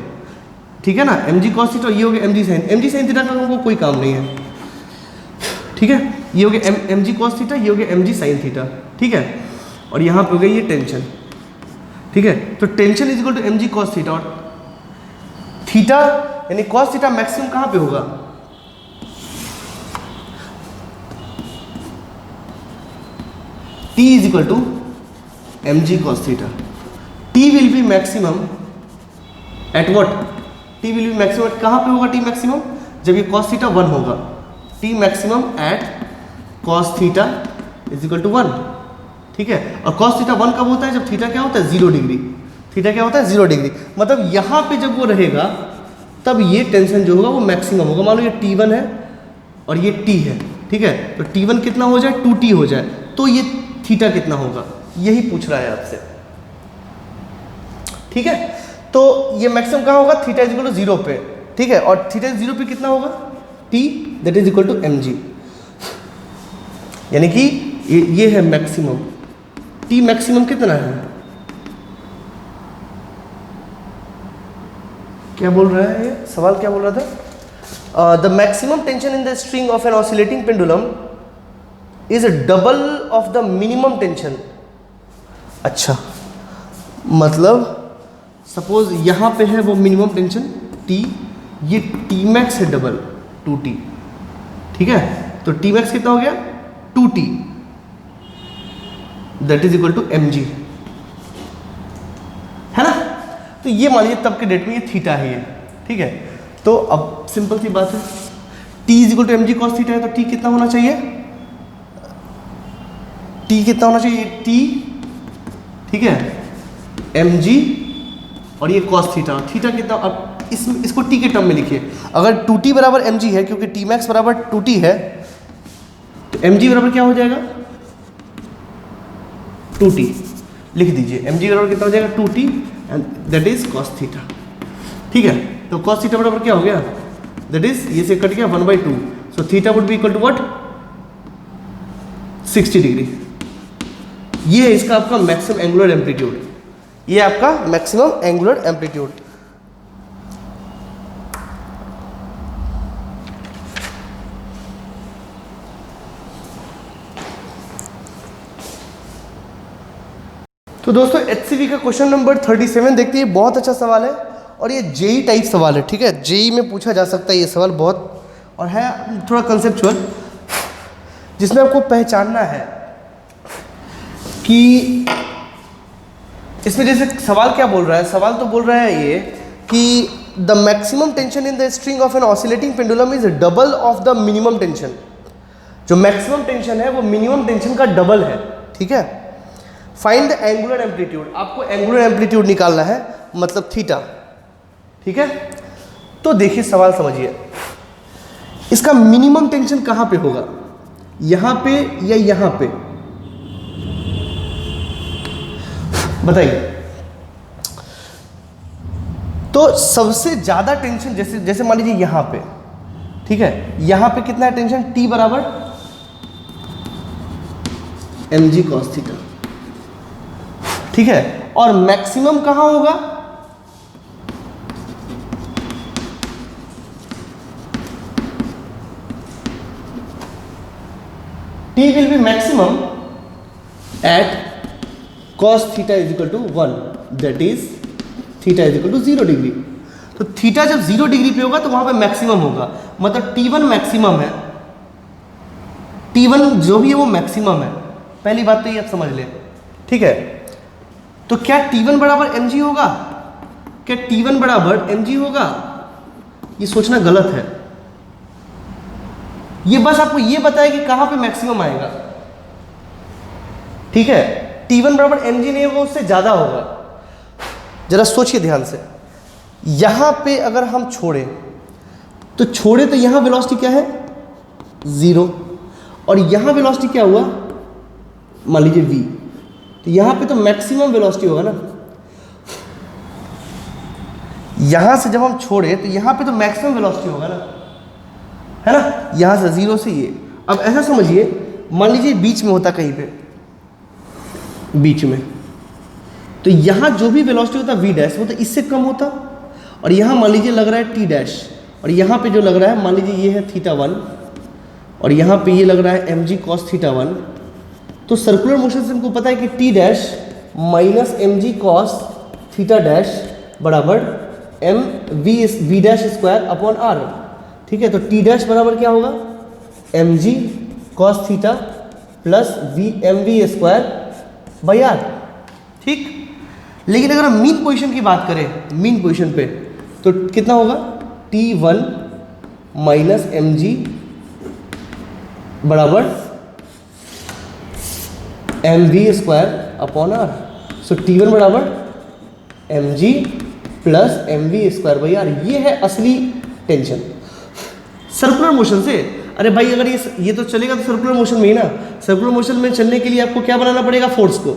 ठीक है ना, mg cos थीटा, ये हो गया mg sin थीटा का हमको कोई काम नहीं है, ठीक है। ये हो गया mg cos थीटा, ये हो गया mg sin थीटा, ठीक है। और यहाँ पे हो गया ये टेंशन, ठीक है। तो tension is equal to mg cos theta, और थीटा यानी cos थीटा मैक्सिमम कहाँ पे होगा, t is equal to mg cos theta. t will be maximum at what, t will be maximum कहाँ पे होगा, t मैक्सिमम जब ये cos थीटा 1 होगा, T maximum at cos theta is equal to 1, ठीक है। और कॉस थीटा 1 कब होता है? जब थीटा क्या होता है? 0 डिग्री। थीटा क्या होता है? 0 डिग्री। मतलब यहाँ पे जब वो रहेगा तब ये टेंशन जो होगा वो मैक्सिमम होगा। मान लो ये T1 है और ये T है, ठीक है। तो T1 कितना हो जाए? 2T हो जाए, तो ये थीटा कितना होगा? यही पूछ रहा है आपसे, ठीक है। तो ये मैक्सिमम कहाँ होगा? थीटा इज इक्वल टू 0 पे, ठीक है। और थीटा 0 पे कितना होगा? T that is equal to mg, यानी कि ये है मैक्सिमम। T मैक्सिमम कितना है? क्या बोल रहा है ये सवाल? क्या बोल रहा था? The maximum tension in the string of an oscillating pendulum is double of the minimum tension. अच्छा, मतलब सपोज यहाँ पे है वो मिनिमम टेंशन T, ये T मैक्स है डबल 2T, ठीक है। तो T मैक्स कितना हो गया? 2T that is equal to mg, है ना। तो ये मान लीजिए तब के डेट में ये थीटा है ये, ठीक है। तो अब सिंपल सी बात है, T is equal to mg cos theta है, तो T कितना होना चाहिए? T कितना होना चाहिए? T, ठीक है, mg और ये cos थीटा। थीटा कितना? अब इसको T के टर्म में लिखिए। अगर 2T बराबर mg है, क्योंकि T मैक्स बराबर 2T है, तो mg बराबर क्या हो जाएगा? 2T लिख दीजिए। mg बराबर कितना हो जाएगा? 2T and that is cos theta, ठीक है। तो cos थीटा बराबर क्या हो गया? दैट इज, ये से कट गया 1/2, so theta would be equal to what? 60 degree. ये है इसका आपका मैक्सिमम एंगुलर एम्पलीट्यूड, ये आपका मैक्सिमम एंगुलर एम्पलीट्यूड। तो दोस्तों HCV का क्वेश्चन नंबर 37 देखते हैं। बहुत अच्छा सवाल है और ये जेई टाइप सवाल है, ठीक है। जेई में पूछा जा सकता है ये सवाल बहुत, और है थोड़ा कंसेप्चुअल, जिसमें आपको पहचानना है कि इसमें जैसे सवाल क्या बोल रहा है। सवाल तो बोल रहा है ये कि the maximum tension in the string of an oscillating pendulum is double of the minimum tension. जो मैक्सिमम टेंशन है वो मिनिमम टेंशन का डबल है, ठीक है। फाइंड द एंगुलर एम्पलीट्यूड, आपको एंगुलर एम्पलीट्यूड निकालना है, मतलब थीटा, ठीक है। तो देखिए सवाल समझिए, इसका मिनिमम टेंशन कहां पे होगा? यहां पे या यहां पे? बताइए। तो सबसे ज्यादा टेंशन जैसे मान लीजिए यहां पे, ठीक है। यहां पे कितना है टेंशन? T बराबर mg cos थीटा, ठीक है। और मैक्सिमम कहां होगा? T will be maximum at cos theta is equal to 1, that is theta is equal to 0 degree. तो थीटा जब 0 डिग्री पे होगा तो वहां पे मैक्सिमम होगा, मतलब T1 मैक्सिमम है। T1 जो भी है वो मैक्सिमम है, पहली बात तो ये आप समझ लें, ठीक है। तो क्या T1 बराबर mg होगा? क्या T1 बराबर mg होगा? ये सोचना गलत है। ये बस आपको ये बताया कि कहां पे मैक्सिमम आएगा, ठीक है। T1 बराबर mg नहीं होगा, उससे ज्यादा होगा। जरा सोचिए ध्यान से, यहां पे अगर हम छोड़े तो यहां वेलोसिटी क्या है? 0, और यहां वेलोसिटी क्या हुआ? मान लीजिए v, तो यहां पे तो मैक्सिमम वेलोसिटी होगा ना। यहां से जब हम छोड़े तो यहां पे तो मैक्सिमम वेलोसिटी होगा ना, है ना। यहां से 0 से ये, अब ऐसा समझिए, मान लीजिए बीच में होता, कहीं पे बीच में, तो यहां जो भी वेलोसिटी होता v डैश वो तो इससे कम होता, और यहां मान लीजिए लग रहा है t डैश, और यहां पे जो लग रहा है मान लीजिए ये है θ1, और यहां पे ये लग रहा है mg cos θ1। तो सर्कुलर मोशन से हमको पता है कि t dash minus mg cos theta dash बराबर v dash square upon r, ठीक है। तो t डैश बराबर क्या होगा? mg cos theta plus mv square by r, ठीक। लेकिन अगर हम मीन पोजीशन की बात करें, मीन पोजीशन पे, तो कितना होगा? T1 माइनस mg बराबर m v square upon r. So T1 बराबर mg plus m v square by r. ये है असली टेंशन सर्कुलर मोशन से। अरे भाई अगर ये तो चलेगा तो सर्कुलर मोशन में ही ना। सर्कुलर मोशन में चलने के लिए आपको क्या बनाना पड़ेगा, फोर्स को।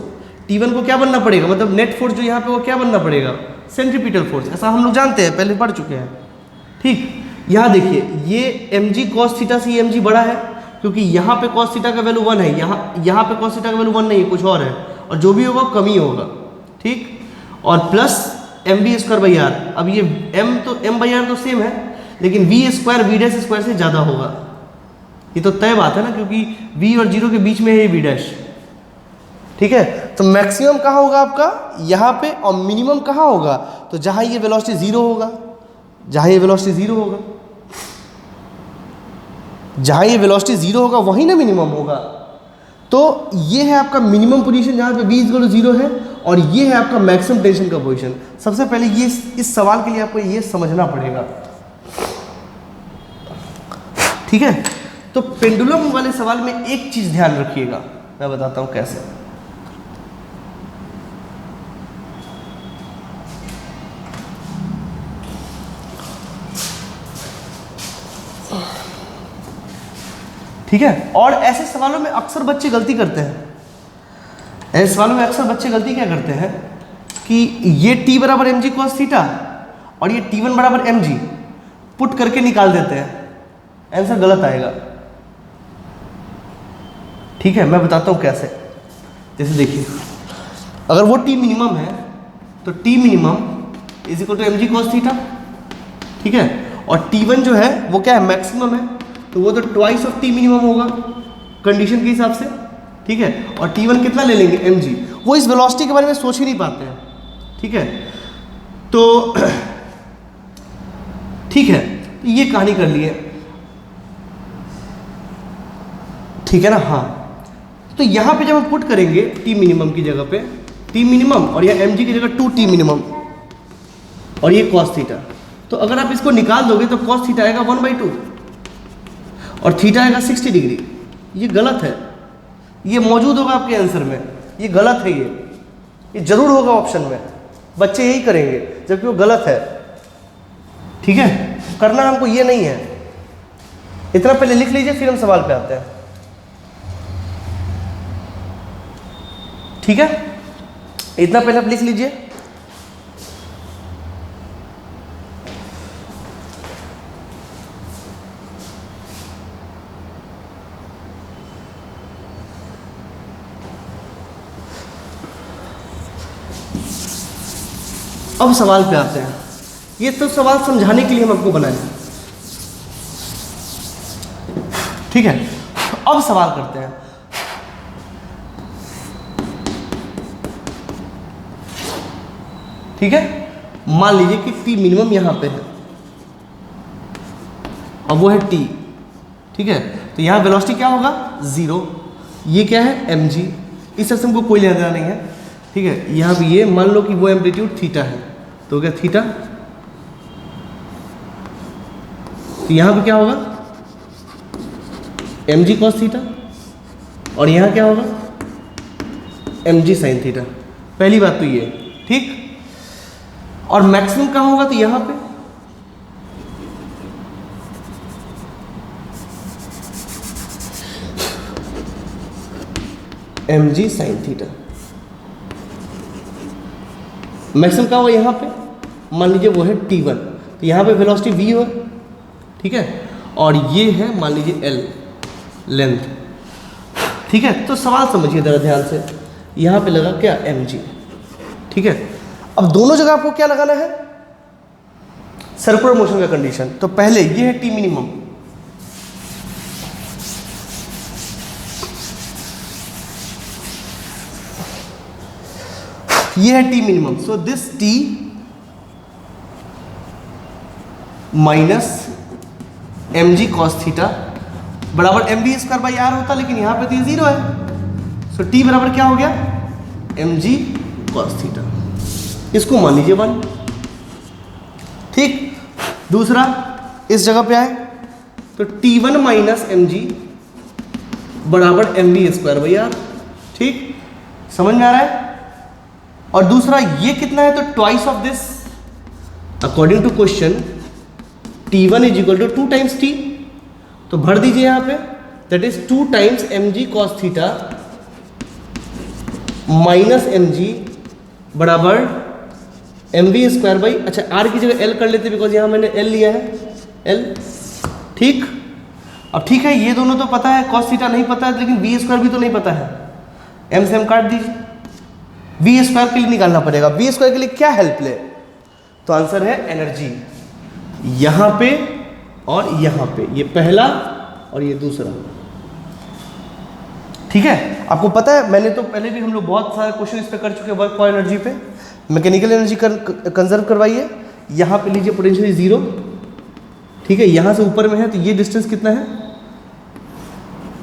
T1 को क्या बनना पड़ेगा, मतलब नेट फोर्स जो यहाँ पे वो क्या बनना पड़ेगा, सेंट्रीपिटल फोर्स। ऐसा हम लोग जानते हैं, पहले पढ़ चुके हैं। ठीक, यहाँ देखिए ये mg cos थीटा से ये mg बड़ा है, क्योंकि यहाँ पे cos थीटा का वैल्यू 1 है, यहाँ पे cos थीटा का वैल्यू 1 नहीं है, कुछ और है, और जो भी होगा कम ही होगा। ठीक, और plus m b square by r. अब ये m तो m बाई आर तो सेम है, लेकिन v square v dash square से ज़्यादा होगा। ये तो तय बात है ना, क्योंकि v और 0 के बीच में है ये v डैश। ठीक है, तो मैक्सिमम कहाँ होगा आपका, यहाँ पे, और मिनिमम कहाँ होगा, तो जहाँ ये वेलोसिटी 0 होगा, जहाँ ये वेलोसिटी 0 होगा, जहाँ ये वेलोसिटी 0 होगा वहीं ना मिनिमम होगा। तो ये है आपका मिनिमम पोजीशन जहाँ पे v इक्वल टू 0 है, और ये है आपका मैक्सिमम टेंशन का पोजीशन। सबसे पहले ये इस सवाल के लिए आपको ये समझना पड़ेगा। ठीक है, तो पेंडुलम वाले सवाल में एक चीज ध्यान रखिएगा, मैं बताता हूं कैसे। ठीक है, और ऐसे सवालों में अक्सर बच्चे गलती करते हैं। ऐसे सवालों में अक्सर बच्चे गलती क्या करते हैं कि ये t बराबर mg cos थीटा और ये T1 बराबर mg पुट करके निकाल देते हैं, आंसर गलत आएगा। ठीक है, मैं बताता हूँ कैसे। जैसे देखिए, अगर वो t मिनिमम है तो t minimum is equal to mg cos theta. ठीक है, और T1 जो है वो क्या है, मैक्सिमम है, तो वो तो ट्वाइस ऑफ t मिनिमम होगा कंडीशन के हिसाब से। ठीक है, और T1 कितना ले लेंगे, mg। वो इस वेलोसिटी के बारे में सोच ही नहीं पाते हैं। ठीक है, तो ठीक है, तो ये कहानी कर लिए। ठीक है ना, हाँ, तो यहाँ पे जब हम पुट करेंगे t मिनिमम की जगह पे t मिनिमम, और यह mg की जगह 2t मिनिमम, और ये cos थीटा, तो अगर आप इसको निकाल दोगे तो cos थीटा आएगा 1/2 और थीटा आएगा 60 डिग्री। ये गलत है, ये मौजूद होगा आपके आंसर में, ये गलत है, ये जरूर होगा ऑप्शन में, बच्चे यही करेंगे जबकि वो गलत है। ठीक है, करना हमको ये नहीं है। इतना पहले लिख लीजिए, फिर हम सवाल पे आते हैं। ठीक है, इतना पहले आप लिख लीजिए। अब सवाल पे आते हैं। ये तो सवाल समझाने के लिए हम आपको बनाए। ठीक है, अब सवाल करते हैं। ठीक है, मान लीजिए कि t मिनिमम यहां पे है और वो है t। ठीक है, तो यहां वेलोसिटी क्या होगा, 0। ये क्या है, mg। इस तरह से हमको कोई लेना देना नहीं है। ठीक है, यहां भी ये मान लो कि वो एम्पलीट्यूड थीटा है, तो क्या थीटा, तो यहां पे क्या होगा, mg cos थीटा, और यहां क्या होगा, mg sin थीटा। पहली बात तो ये। ठीक, और मैक्सिमम कहां होगा, तो यहां पे mg sin थीटा। मैक्सिमम कहाँ होगा, यहाँ पे मान लीजिए वो है T1, तो यहाँ पे वेलोसिटी v हो। ठीक है, और ये है मान लीजिए L लेंथ। ठीक है, तो सवाल समझिए जरा ध्यान से। यहाँ पे लगा क्या, mg। ठीक है, अब दोनों जगह आपको क्या लगाना है, सर्कुलर मोशन का कंडीशन। तो पहले ये है t मिनिमम, ये है t minimum. So this t minus mg cos theta बराबर mv स्क्वायर बाई आर होता, लेकिन यहाँ पे तो ये 0 है। सो t बराबर क्या हो गया, mg cos थीटा। इसको मान लीजिए 1। ठीक, दूसरा इस जगह पे आए तो T1 माइनस mg बराबर एम वी स्क्वायर भैया, ठीक, समझ में आ रहा है। और दूसरा ये कितना है, तो twice of this according to question T1 is equal to 2 times T, तो भर दीजिए यहाँ पे, that is 2 times m ji cos theta minus M g बराबर एम वी स्क्वायर बाई, अच्छा आर की जगह एल कर लेते बिकॉज यहाँ मैंने एल लिया है, एल, ठीक। अब ठीक है, ये दोनों तो पता है, कॉस थीटा नहीं पता है, लेकिन वी स्क्वायर भी तो नहीं पता है, एम से एम काट दीजिए, वी स्क्वायर के लिए निकालना पड़ेगा। वी स्क्वायर के लिए क्या हेल्प ले, तो आंसर है एनर्जी, यहां पे और यहां पे, ये पहला और ये दूसरा, ठीक है। आपको पता है मैंने तो पहले भी, हम लोग बहुत सारे क्वेश्चन इस पे कर चुके हैं, वर्क फॉर एनर्जी पे, मैकेनिकल एनर्जी कंजर्व करवाइए, यहां पे लीजिए पोटेंशियल 0, ठीक है, यहां से ऊपर में है तो ये डिस्टेंस कितना है,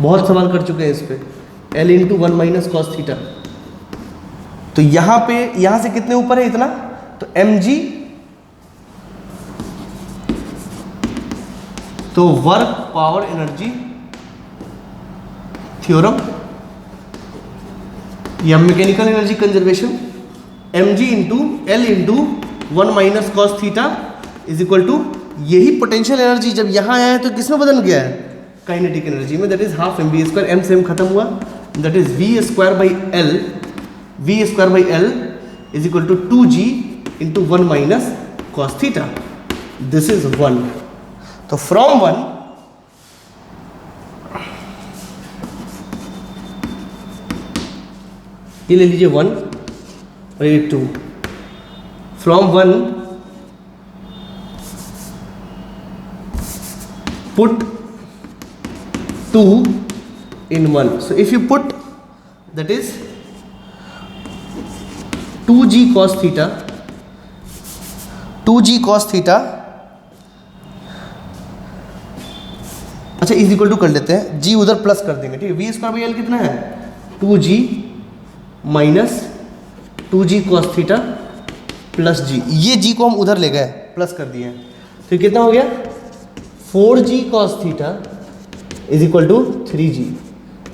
बहुत सवाल कर चुके हैं इस पे, L into 1 minus cos theta, तो यहां पे, यहां से कितने ऊपर है, इतना, तो mg, तो वर्क पावर एनर्जी थ्योरम या mechanical energy conservation, mg into L into 1 minus cos theta is equal to, यही पोटेंशियल एनर्जी जब यहां आया है तो किसमें बदल गया है, काइनेटिक एनर्जी में, that is half m v square, m से एम खत्म हुआ, that is v square by L, v square by L is equal to 2g into 1 minus cos theta, this is 1, तो फ्रॉम 1 ये ले लीजिए 1 और ये 2, from 1 put 2 in 1, so if you put, that is 2g cos theta, 2g cos theta, अच्छा इज इक्वल टू कर लेते हैं, g उधर प्लस कर देंगे, ठीक है, वी स्क्वायर बाई एल कितना है, 2g minus 2g cos theta plus g, ये g को हम उधर ले गए प्लस कर दिए, तो कितना हो गया 4g cos theta is equal to 3g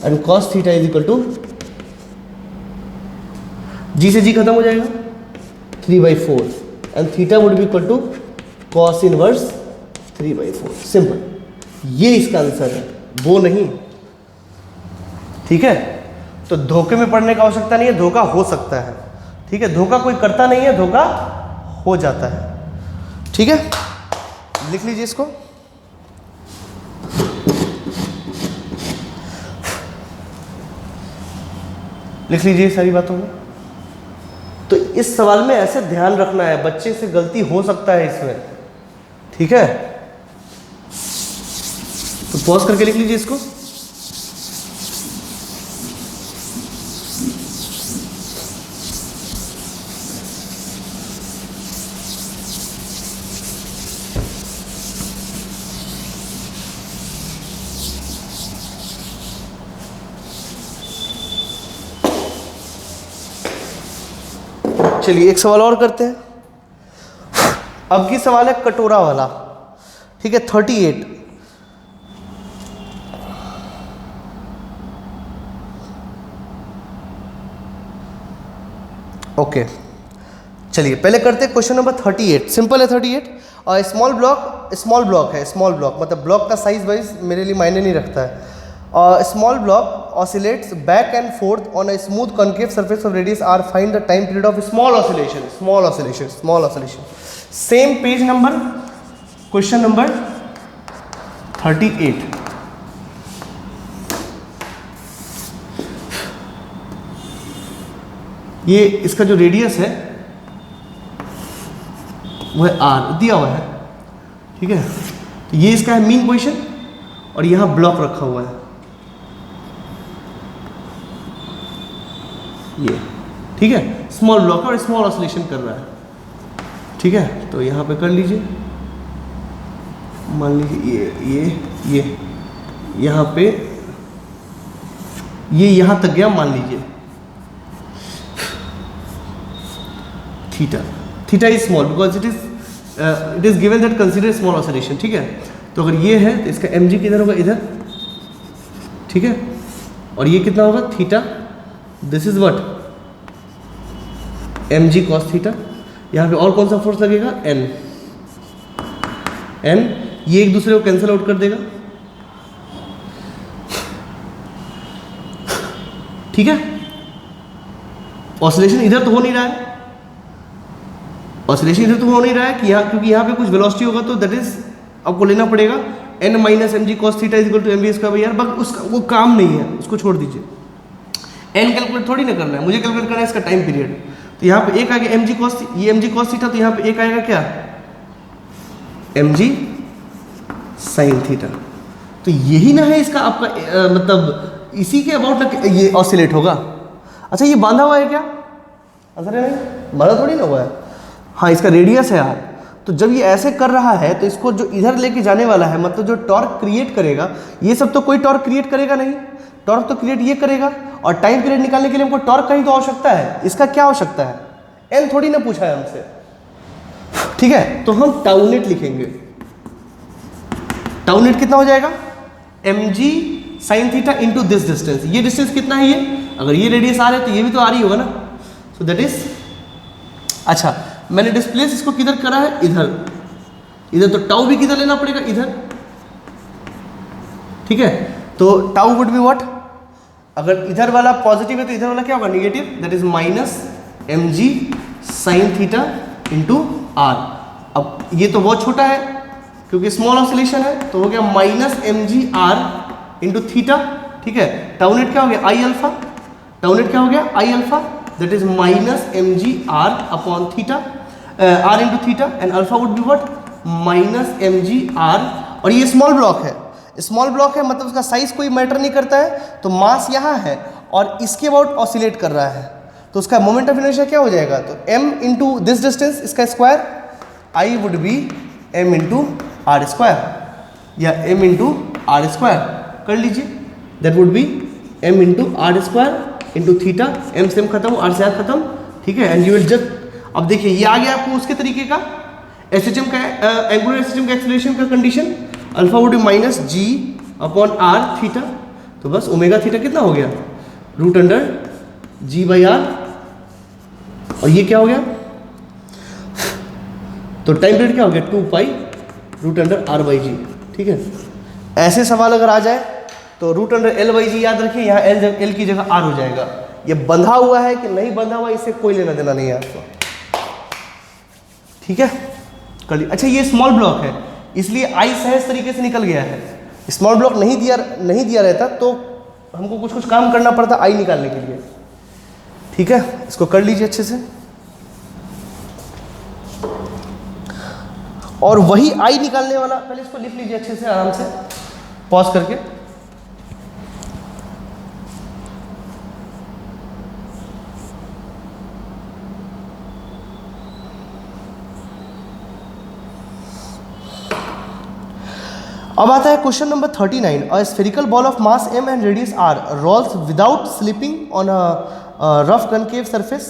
and cos theta is equal to, g से g खत्म हो जाएगा, 3/4 and theta would be equal to cos inverse 3/4, simple, ये इसका आंसर है, वो नहीं, ठीक है। तो धोखे में पड़ने का आवश्यकता नहीं है, धोखा हो सकता है, ठीक है, धोखा कोई करता नहीं है, धोखा हो जाता है, ठीक है, लिख लीजिए इसको। लिख लीजिए सारी बातों में, तो इस सवाल में ऐसे ध्यान रखना है, बच्चे से गलती हो सकता है इसमें, ठीक है, तो पॉज करके लिख लीजिए इसको। चलिए एक सवाल और करते हैं, अब की सवाल है कटोरा वाला, ठीक है, 38, ओके, चलिए पहले करते हैं क्वेश्चन नंबर 38, सिंपल है 38, और स्मॉल ब्लॉक है, स्मॉल ब्लॉक मतलब ब्लॉक का साइज वाइज मेरे लिए मायने नहीं रखता है, small block oscillates back and forth on a smooth concave surface of radius r, find the time period of small oscillation, same page number, question number 38, ये इसका जो रेडियस है वो है r, दिया हुआ है, ठीक है, तो ये इसका है मीन पोजीशन और यहाँ ब्लॉक रखा हुआ है, ये, ठीक है, स्मॉल ब्लॉक और स्मॉल ऑसिलेशन कर रहा है, ठीक है, तो यहाँ पे कर लीजिए, मान लीजिए ये यहाँ पे, ये यहाँ तक गया, मान लीजिए theta is small because it is given that consider small oscillation, ठीक है, तो अगर ये है तो इसका mg किधर होगा, इधर, ठीक है, और ये कितना होगा theta, this is what mg cos theta. यहाँ पे और कौन सा फोर्स लगेगा n, ये एक दूसरे को कैंसिल आउट कर देगा, ठीक है। ऑसिलेशन इधर तो हो नहीं रहा है, ऑसिलेशन इधर तो हो नहीं रहा है कि यहाँ, क्योंकि यहाँ पे कुछ वेलोसिटी होगा तो दैट इज आपको लेना पड़ेगा n minus M G cos theta is equal to mv square by r. बस उसका वो काम नहीं है, उसको छोड़ दीजिए। n कैलकुलेट थोड़ी ना करना है, मुझे कैलकुलेट करना है इसका टाइम पीरियड। तो यहाँ पे एक आ गया mg कॉस, ये mg कॉस थीटा, तो यहाँ पे एक आएगा क्या mg साइन थीटा। तो यही ना है इसका आपका मतलब इसी के अबाउट ना ये ऑसिलेट होगा। अच्छा ये बांधा हुआ है क्या, आंसर है नहीं, बांधा थोड़ी ना हुआ है। हाँ इसका रेडियस है यार, तो जब ये ऐसे कर रहा है तो इसको जो इधर लेके जाने वाला है, मतलब जो टॉर्क क्रिएट करेगा, ये सब तो कोई टॉर्क क्रिएट करेगा नहीं, टॉर्क तो क्रिएट ये करेगा। और टाइम पीरियड निकालने के लिए हमको टॉर्क का ही तो आवश्यकता है, इसका क्या आवश्यकता है, एन थोड़ी ना पूछा है हमसे, ठीक है। तो हम टाउ नेट लिखेंगे, टाउ नेट कितना हो जाएगा mg साइन थीटा इंटू दिस डिस्टेंस। ये डिस्टेंस कितना है ये, अगर ये रेडियस आ रहा है तो ये भी तो आ रही होगा ना, सो दैट इज, अच्छा मैंने डिस्प्लेस इसको किधर करा है, इधर, इधर तो टाउ भी किधर लेना पड़ेगा, इधर, ठीक है। तो टाउ वुड बी व्हाट, अगर इधर वाला पॉजिटिव है तो इधर वाला क्या होगा negative, that is minus mg साइन थीटा इंटू आर। अब ये तो बहुत छोटा है क्योंकि स्मॉल ऑसिलेशन है, तो हो गया minus mg r into theta, ठीक है। टाउ नेट क्या हो गया आई अल्फा, टाउ नेट क्या हो गया आई alpha, that is minus mg r upon theta, r into theta, and alpha would be what minus mg r। और ये स्मॉल ब्लॉक है, स्मॉल ब्लॉक है मतलब उसका साइज कोई मैटर नहीं करता है, तो मास यहाँ है और इसके अबाउट ऑसिलेट कर रहा है, तो उसका मोमेंट ऑफ इनर्शिया क्या हो जाएगा, तो m इंटू दिस डिस्टेंस, इसका square, I would be m into r square या m इंटू आर स्क्वायर कर लीजिए, that would be m into r square into theta, m से m खत्म, r से r खत्म, ठीक है। एंड यू विल जस्ट, अब देखिए ये आ गया आपको उसके तरीके का एसएचएम का, एंगुलर एसएचएम का एक्सेलरेशन का condition, alpha would be minus g upon r theta, तो बस ओमेगा थीटा कितना हो गया root under g by r, और ये क्या हो गया, तो टाइम पीरियड क्या हो गया 2 pi root under r by g, ठीक है। ऐसे सवाल अगर आ जाए तो root under l by g याद रखिए, यहाँ l की जगह r हो जाएगा। ये बंधा हुआ है कि नहीं बंधा हुआ इससे कोई लेना देना नहीं है आपको, ठीक है। कर लिया। अच्छा ये स्मॉल ब्लॉक है इसलिए आई सहज तरीके से निकल गया है, स्मॉल ब्लॉक नहीं दिया रहता तो हमको कुछ कुछ काम करना पड़ता आई निकालने के लिए, ठीक है। इसको कर लीजिए अच्छे से, और वही आई निकालने वाला, पहले इसको लिख लीजिए अच्छे से आराम से पॉज करके। अब आता है question number 39। A spherical ball of mass m and radius r rolls without slipping on a rough concave surface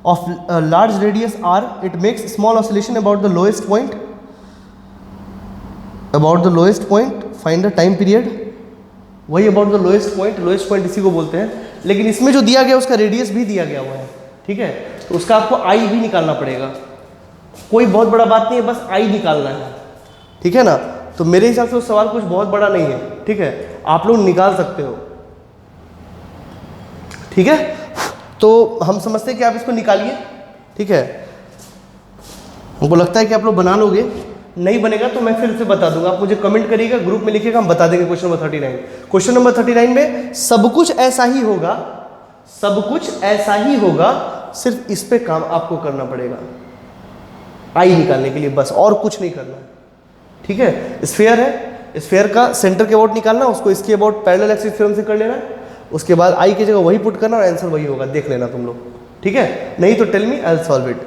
of large radius r. It makes small oscillation about the lowest point. Find the time period. वही about the lowest point इसी को बोलते हैं, लेकिन इसमें जो दिया गया उसका रेडियस भी दिया गया हुआ है, ठीक है। तो उसका आपको आई भी निकालना पड़ेगा, कोई बहुत बड़ा बात नहीं है, बस आई निकालना है, ठीक है ना। तो मेरे हिसाब से उस सवाल कुछ बहुत बड़ा नहीं है, ठीक है, आप लोग निकाल सकते हो, ठीक है। तो हम समझते हैं कि आप इसको निकालिए, ठीक है। हमको लगता है कि आप लोग बना लोगे, नहीं बनेगा तो मैं फिर से बता दूंगा, आप मुझे कमेंट करिएगा, ग्रुप में लिखिएगा, हम बता देंगे। क्वेश्चन नंबर 39, क्वेश्चन नंबर 39 में सब कुछ ऐसा ही होगा, सब कुछ ऐसा ही होगा, सिर्फ इस पे काम आपको करना पड़ेगा आई निकालने के लिए, बस और कुछ नहीं करना है, ठीक है। स्फीयर है, स्फीयर का सेंटर के अबाउट निकालना, उसको इसके अबाउट पैरेलल एक्सिस थ्योरम से कर लेना, उसके बाद आई की जगह वही पुट करना और आंसर वही होगा, देख लेना तुम लोग, ठीक है। नहीं तो tell me I will solve it,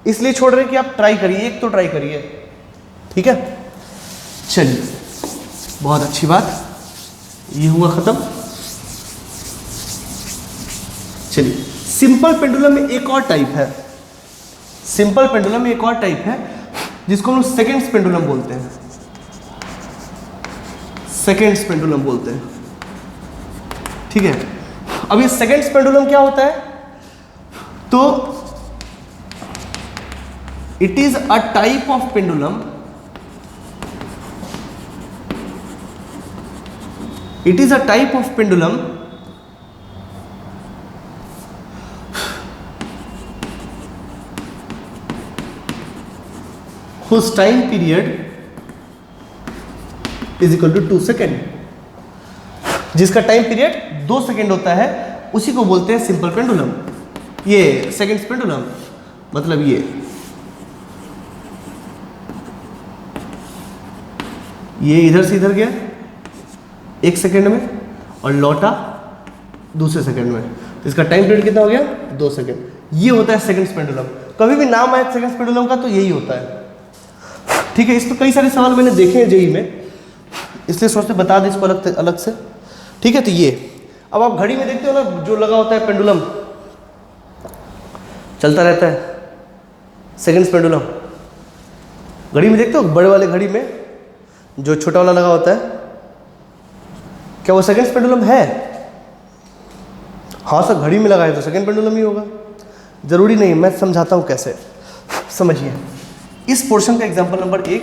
इसलिए छोड़ रहे कि आप ट्राई करिए, एक तो ट्राई करिए, ठीक है। चलिए बहुत अच्छी बात, ये हुआ खत्म। चलिए सिंपल पेंडुलम में एक और टाइप है, सिंपल पेंडुलम में एक और टाइप है जिसको हम लोग सेकेंड्स पेंडुलम बोलते हैं, सेकेंड्स पेंडुलम बोलते हैं, ठीक है। अब ये सेकेंड्स पेंडुलम क्या होता है, तो it is a type of pendulum, it is a type of pendulum whose time period is equal to 2 second, जिसका टाइम पीरियड 2 सेकेंड होता है, उसी को बोलते हैं सिंपल पेंडुलम। ये सेकेंड्स पेंडुलम मतलब ये इधर से इधर गया 1 सेकेंड में और लौटा दूसरे सेकेंड में, तो इसका टाइम पीरियड कितना हो गया 2 सेकेंड। ये होता है सेकेंड्स पेंडुलम। कभी भी नाम आए सेकेंड्स पेंडुलम का तो यही होता है, ठीक है। इस पर कई सारे सवाल मैंने देखे हैं जेईई में, इसलिए सोचते बता दें इसको अलग से, ठीक है। तो ये अब आप घड़ी में देखते हो ना, जो लगा होता है पेंडुलम चलता रहता है, सेकेंड्स पेंडुलम घड़ी में देखते हो, बड़े वाले घड़ी में जो छोटा वाला लगा होता है, क्या वो सेकेंड्स पेंडुलम है? हाँ सर, घड़ी में लगा है तो सेकेंड पेंडुलम ही होगा। जरूरी नहीं, मैं समझाता हूँ कैसे, समझिए। इस पोर्शन का example number 1,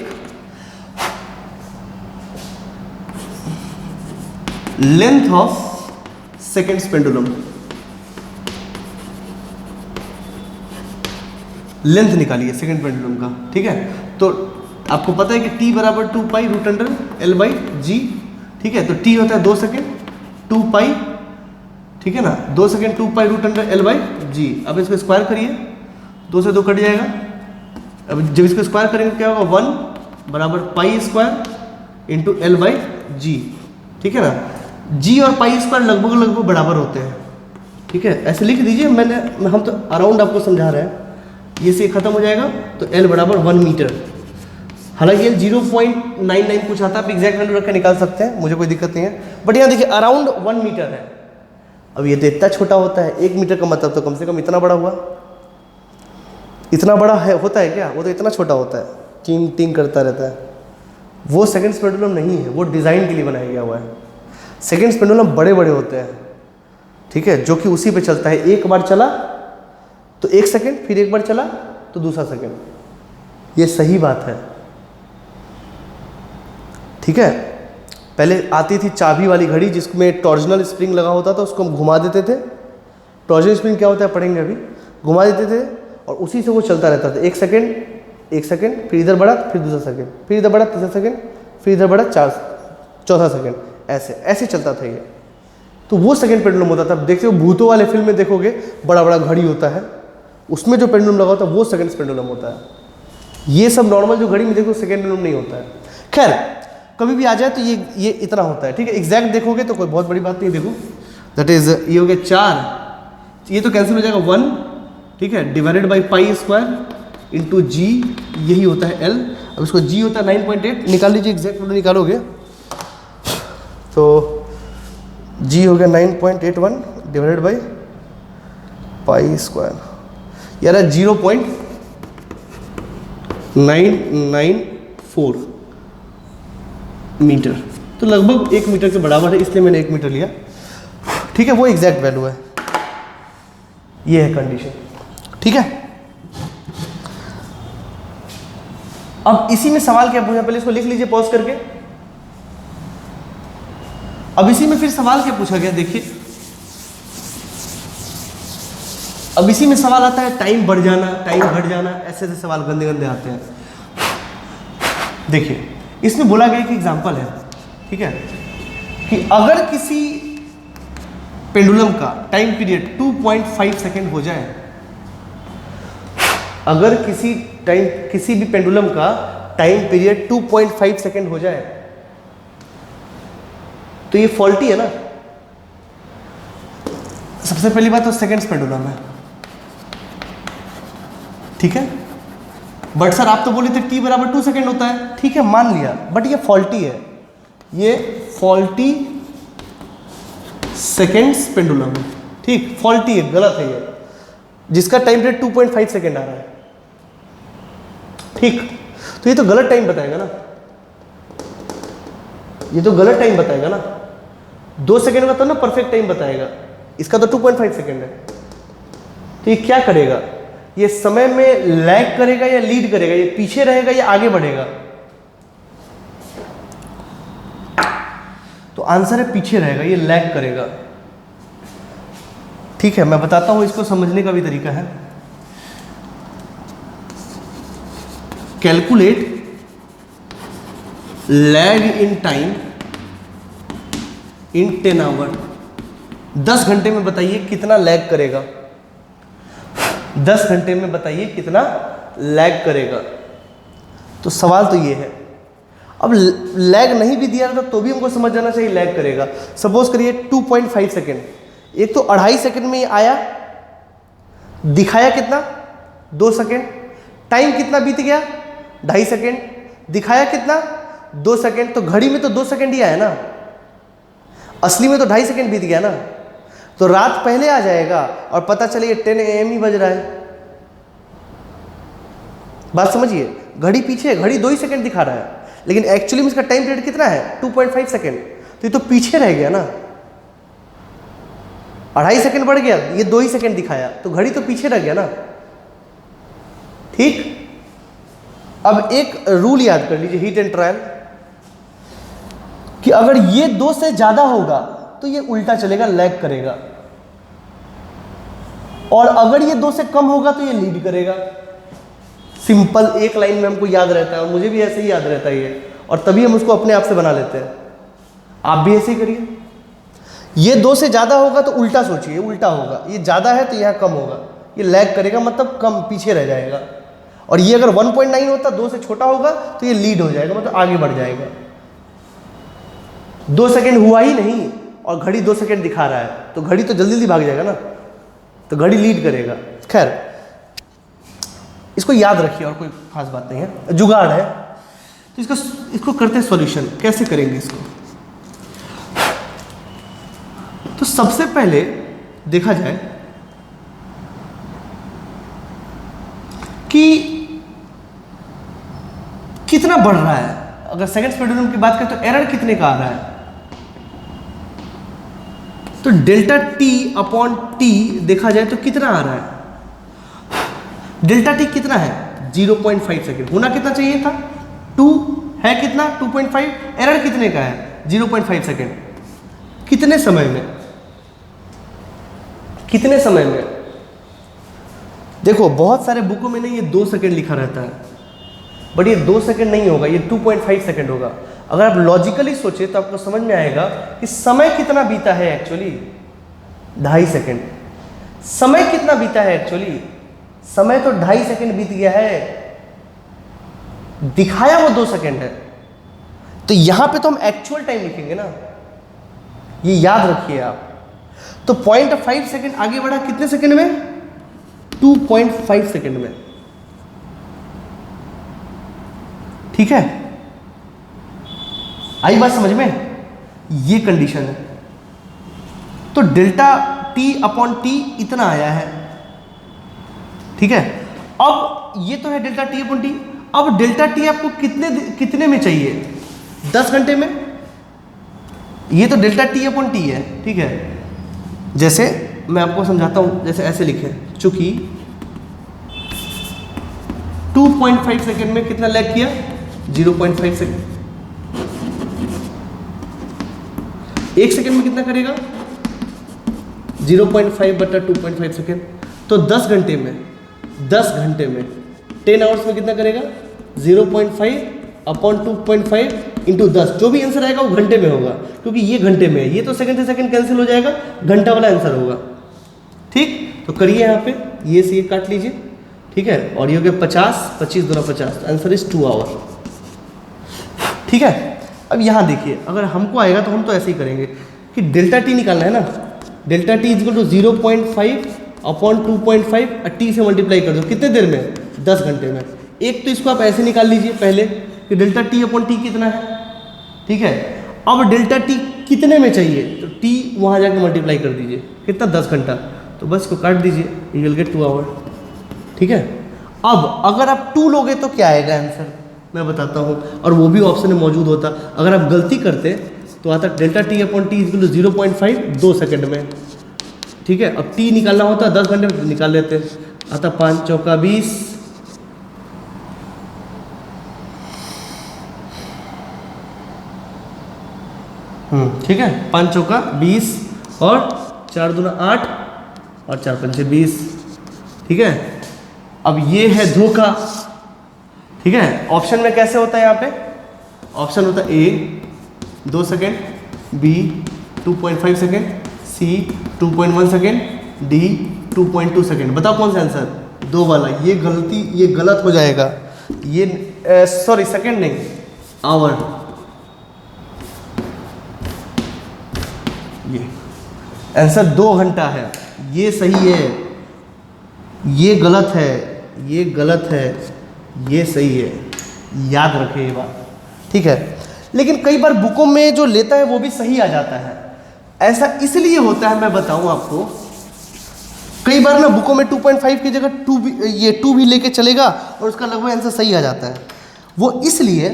length of seconds pendulum, length निकालिए सेकेंड पेंडुलम का, ठीक है। तो आपको पता है कि t बराबर 2 pi root under L by g, ठीक है। तो t होता है 2 सेकेंड 2 पाई, ठीक है ना, 2 second 2 pi root under L by g. अब इसको स्क्वायर करिए, 2 से 2 कट जाएगा। अब जब इसको स्क्वायर करेंगे क्या होगा, 1 बराबर pi square into L by g, ठीक है ना। g और पाई स्क्वायर लगभग बराबर होते हैं, ठीक है। ऐसे लिख दीजिए, हम तो अराउंड आपको समझा रहे हैं। ये से खत्म हो जाएगा तो L बराबर 1 मीटर। हालांकि ये 0.99 कुछ आता है, आप एग्जैक्ट वैल्यू रख के निकाल सकते हैं, मुझे कोई दिक्कत नहीं है, बट यहाँ देखिए अराउंड 1 मीटर है। अब ये तो इतना छोटा होता है, 1 मीटर का मतलब तो कम से कम इतना बड़ा हुआ। इतना बड़ा है होता है क्या? वो तो इतना छोटा होता है, टिंग टिंग करता रहता है। वो सेकेंड्स पेंडुलम नहीं है, वो डिज़ाइन के लिए बनाया गया हुआ है। सेकेंड्स पेंडुलम बड़े बड़े होते हैं, ठीक है, जो कि उसी पे चलता है। एक बार चला तो 1 सेकेंड, फिर एक बार चला तो दूसरा सेकेंड। ये सही बात है, ठीक है। पहले आती थी चाबी वाली घड़ी जिसमें टॉर्जनल स्प्रिंग लगा होता था, उसको हम घुमा देते थे। टॉर्जनल स्प्रिंग क्या होता है पढ़ेंगे अभी। घुमा देते थे और उसी से वो चलता रहता था। 1 सेकेंड, फिर इधर बढ़ा, फिर दूसरा सेकेंड, फिर इधर बढ़ा, तीसरा सेकेंड, फिर इधर बढ़ा, चौथा सेकेंड, ऐसे चलता था ये। तो वो सेकेंड पेंडुलम होता था। देखते हो भूतों वाले फिल्म में देखोगे, बड़ा बड़ा घड़ी होता है, उसमें जो पेंडुलम लगा होता है वो सेकेंड्स पेंडुलम होता है। ये सब नॉर्मल जो घड़ी में देखो सेकेंड पेंडुलम नहीं होता है। खैर, कभी भी आ जाए तो ये इतना होता है, ठीक है। एग्जैक्ट देखोगे तो कोई बहुत बड़ी बात नहीं। देखो दैट इज ये हो गया 4, ये तो कैंसिल हो जाएगा 1, ठीक है, divided by pi square into g, यही होता है L। अब इसको G होता है 9.8, निकाल लीजिए, एग्जैक्ट वैल्यू निकालोगे तो G हो गया 9.81 डिवाइडेड बाई पाई स्क्वायर, यार 0.994 मीटर, तो लगभग 1 मीटर के बराबर है, इसलिए मैंने 1 मीटर लिया, ठीक है। वो एग्जैक्ट वैल्यू है, ये है कंडीशन, ठीक है। अब इसी में सवाल क्या पूछा, पहले इसको लिख लीजिए पॉज करके। अब इसी में फिर सवाल क्या पूछा गया, देखिए। अब इसी में सवाल आता है टाइम बढ़ जाना, टाइम घट जाना, ऐसे ऐसे सवाल गंदे गंदे आते हैं। देखिए इसमें बोला गया कि एग्जांपल है, ठीक है, कि अगर किसी पेंडुलम का टाइम पीरियड 2.5 सेकेंड हो जाए, अगर किसी भी पेंडुलम का टाइम पीरियड 2.5 सेकेंड हो जाए तो ये फॉल्टी है ना। सबसे पहली बात तो सेकेंड्स पेंडुलम है, ठीक है। बट सर आप तो बोले थे t बराबर 2 सेकेंड होता है, ठीक है मान लिया, बट ये फॉल्टी है, ये फॉल्टी सेकेंड्स पेंडुलम है, ठीक, फॉल्टी है, गलत है ये, जिसका टाइम पीरियड 2.5 सेकेंड आ रहा है, ठीक। तो ये तो गलत टाइम बताएगा ना, ये तो गलत टाइम बताएगा ना। 2 सेकेंड का तो ना परफेक्ट टाइम बताएगा, इसका तो 2.5 सेकेंड है। तो ये क्या करेगा, ये समय में लैग करेगा या लीड करेगा, ये पीछे रहेगा या आगे बढ़ेगा? तो आंसर है पीछे रहेगा, ये लैग करेगा। ठीक है, मैं बताता हूं, इसको समझने का भी तरीका है। Calculate lag in time in 10 hour. 10 घंटे में बताइए कितना लैग करेगा, 10 घंटे में बताइए कितना लैग करेगा। तो सवाल तो ये है। अब लैग नहीं भी दिया था तो भी हमको समझ जाना चाहिए लैग करेगा। सपोज करिए 2.5 सेकेंड, एक तो 2.5 सेकेंड में आया, दिखाया कितना 2 सेकेंड, टाइम कितना बीत गया 2.5 सेकेंड, दिखाया कितना 2 सेकेंड, तो घड़ी में तो 2 सेकेंड ही आया ना, असली में तो 2.5 सेकेंड बीत गया ना। तो रात पहले आ जाएगा और पता चले 10 AM ही बज रहा है। बात समझिए, घड़ी पीछे, घड़ी 2 ही सेकेंड दिखा रहा है, लेकिन एक्चुअली में इसका टाइम पीरियड कितना है 2.5 सेकेंड। तो ये तो पीछे रह गया ना, 2.5 सेकेंड बढ़ गया, ये 2 ही सेकेंड दिखाया, तो घड़ी तो पीछे रह गया ना। ठीक, अब एक रूल याद कर लीजिए हिट एंड ट्रायल, कि अगर ये 2 से ज्यादा होगा तो ये उल्टा चलेगा, लैग करेगा, और अगर ये 2 से कम होगा तो ये लीड करेगा। सिंपल, एक लाइन में हमको याद रहता है, और मुझे भी ऐसे ही याद रहता है ये, और तभी हम उसको अपने आप से बना लेते हैं। आप भी ऐसे ही करिए। ये 2 से ज्यादा होगा तो उल्टा सोचिए, उल्टा होगा, ये ज्यादा है तो यहाँ कम होगा, ये लैग करेगा, मतलब कम पीछे रह जाएगा। और ये अगर 1.9 होता, 2 से छोटा होगा तो ये लीड हो जाएगा, मतलब आगे बढ़ जाएगा। 2 सेकेंड हुआ ही नहीं और घड़ी 2 सेकेंड दिखा रहा है, तो घड़ी तो जल्दी जल्दी भाग जाएगा ना, तो घड़ी लीड करेगा। खैर, इसको याद रखिए, और कोई खास बात नहीं है, जुगाड़ है। तो इसको करते हैं सॉल्यूशन। कैसे करेंगे इसको? तो सबसे पहले देखा जाए कि कितना बढ़ रहा है। अगर सेकंड पेंडुलम की बात करें तो एरर कितने का आ रहा है, तो डेल्टा टी अपॉन टी देखा जाए तो कितना आ रहा है। डेल्टा टी कितना है 0.5 सेकेंड, होना कितना चाहिए था 2 है, कितना 2.5, एरर कितने का है 0.5 सेकेंड। कितने समय में, कितने समय में? देखो बहुत सारे बुकों में नहीं ये 2 सेकेंड लिखा रहता है, बट ये 2 सेकेंड नहीं होगा, ये 2.5 सेकेंड होगा। अगर आप लॉजिकली सोचे तो आपको समझ में आएगा कि समय कितना बीता है एक्चुअली 2.5 सेकेंड। समय कितना बीता है एक्चुअली, समय तो 2.5 सेकेंड बीत गया है, दिखाया वो 2 सेकेंड है। तो यहां पे तो हम एक्चुअल टाइम लिखेंगे ना, ये याद रखिए आप। तो 0.5 सेकेंड आगे बढ़ा कितने सेकेंड में 2.5 सेकेंड में। ठीक है, आई बात समझ में? ये कंडीशन है। तो डेल्टा टी अपॉन टी इतना आया है। ठीक है, अब ये तो है डेल्टा टी अपॉन टी। अब डेल्टा टी आपको कितने में चाहिए 10 घंटे में। ये तो डेल्टा टी अपॉन टी है। ठीक है, जैसे मैं आपको समझाता हूं, जैसे ऐसे लिखे, चूंकि 2.5 सेकेंड में कितना लैग किया 0.5 सेकेंड, 1 सेकेंड में कितना करेगा 0.5 बटा 2.5 सेकेंड। तो 10 घंटे में 10 आवर्स में कितना करेगा 0.5 अपॉन 2.5 इंटू 10। जो भी आंसर आएगा वो घंटे में होगा, क्योंकि ये घंटे में है, ये तो सेकंड से सेकंड कैंसिल हो जाएगा, घंटा वाला आंसर होगा। ठीक, तो करिए यहाँ पे ये से ये काट लीजिए। ठीक है, और ये हो गया 50, 25 दूना 50, आंसर इज 2 आवर। ठीक है, अब यहाँ देखिए, अगर हमको आएगा तो हम तो ऐसे ही करेंगे कि डेल्टा टी निकालना है ना, delta T is equal to 0.5 upon 2.5 T से मल्टीप्लाई कर दो, कितने देर में 10 घंटे में। एक तो इसको आप ऐसे निकाल लीजिए पहले कि डेल्टा टी अपॉन टी कितना है। ठीक है, अब डेल्टा टी कितने में चाहिए, तो टी वहाँ जाके मल्टीप्लाई कर दीजिए, कितना 10 घंटा, तो बस इसको काट दीजिए, यू विल गेट 2 आवर। ठीक है, अब अगर आप 2 लोगे तो क्या आएगा आंसर मैं बताता हूँ, और वो भी ऑप्शन में मौजूद होता। अगर आप गलती करते तो आता delta T upon T is 0.5 2 second में, ठीक है। अब टी निकालना होता है 10 घंटे में, निकाल लेते हैं। आता 5 चौका 20, ठीक है, 5 चौका 20 और 4 दूना 8 और 4 पंचे 20, ठीक है। अब ये है धोखा, ठीक है। ऑप्शन में कैसे होता है, यहाँ पे ऑप्शन होता है ए 2 सेकेंड, बी 2.5 सेकेंड, सी 2.1 सेकेंड, डी 2.2 सेकेंड। बताओ कौन सा आंसर? दो वाला। ये गलती, ये गलत हो जाएगा। ये सॉरी सेकेंड नहीं, आवर। ये आंसर 2 घंटा है, ये सही है, ये गलत है, ये गलत है, ये सही है। याद रखें ये बात, ठीक है। लेकिन कई बार बुकों में जो लेता है वो भी सही आ जाता है। ऐसा इसलिए होता है, मैं बताऊं आपको, कई बार ना बुकों में 2.5 की जगह 2 भी, ये 2 भी लेके चलेगा और उसका लगभग आंसर सही आ जाता है। वो इसलिए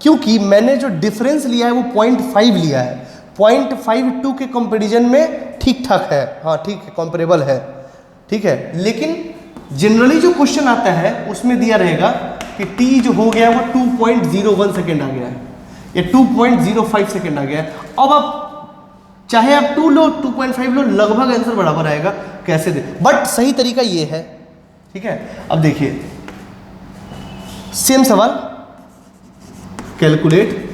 क्योंकि मैंने जो डिफरेंस लिया है वो 0.5 लिया है। 0.52 के कंपैरिजन में ठीक ठाक है, हाँ ठीक है, कंपेरेबल है, ठीक है। लेकिन जनरली जो क्वेश्चन आता है उसमें दिया रहेगा कि टी जो हो गया वो 2.01 सेकेंड आ गया है या 2.05 सेकेंड आ गया है। अब आप चाहे आप 2 लो 2.5 लो, लगभग आंसर बराबर आएगा। कैसे दे, बट सही तरीका ये है, ठीक है। अब देखिए सेम सवाल, कैलकुलेट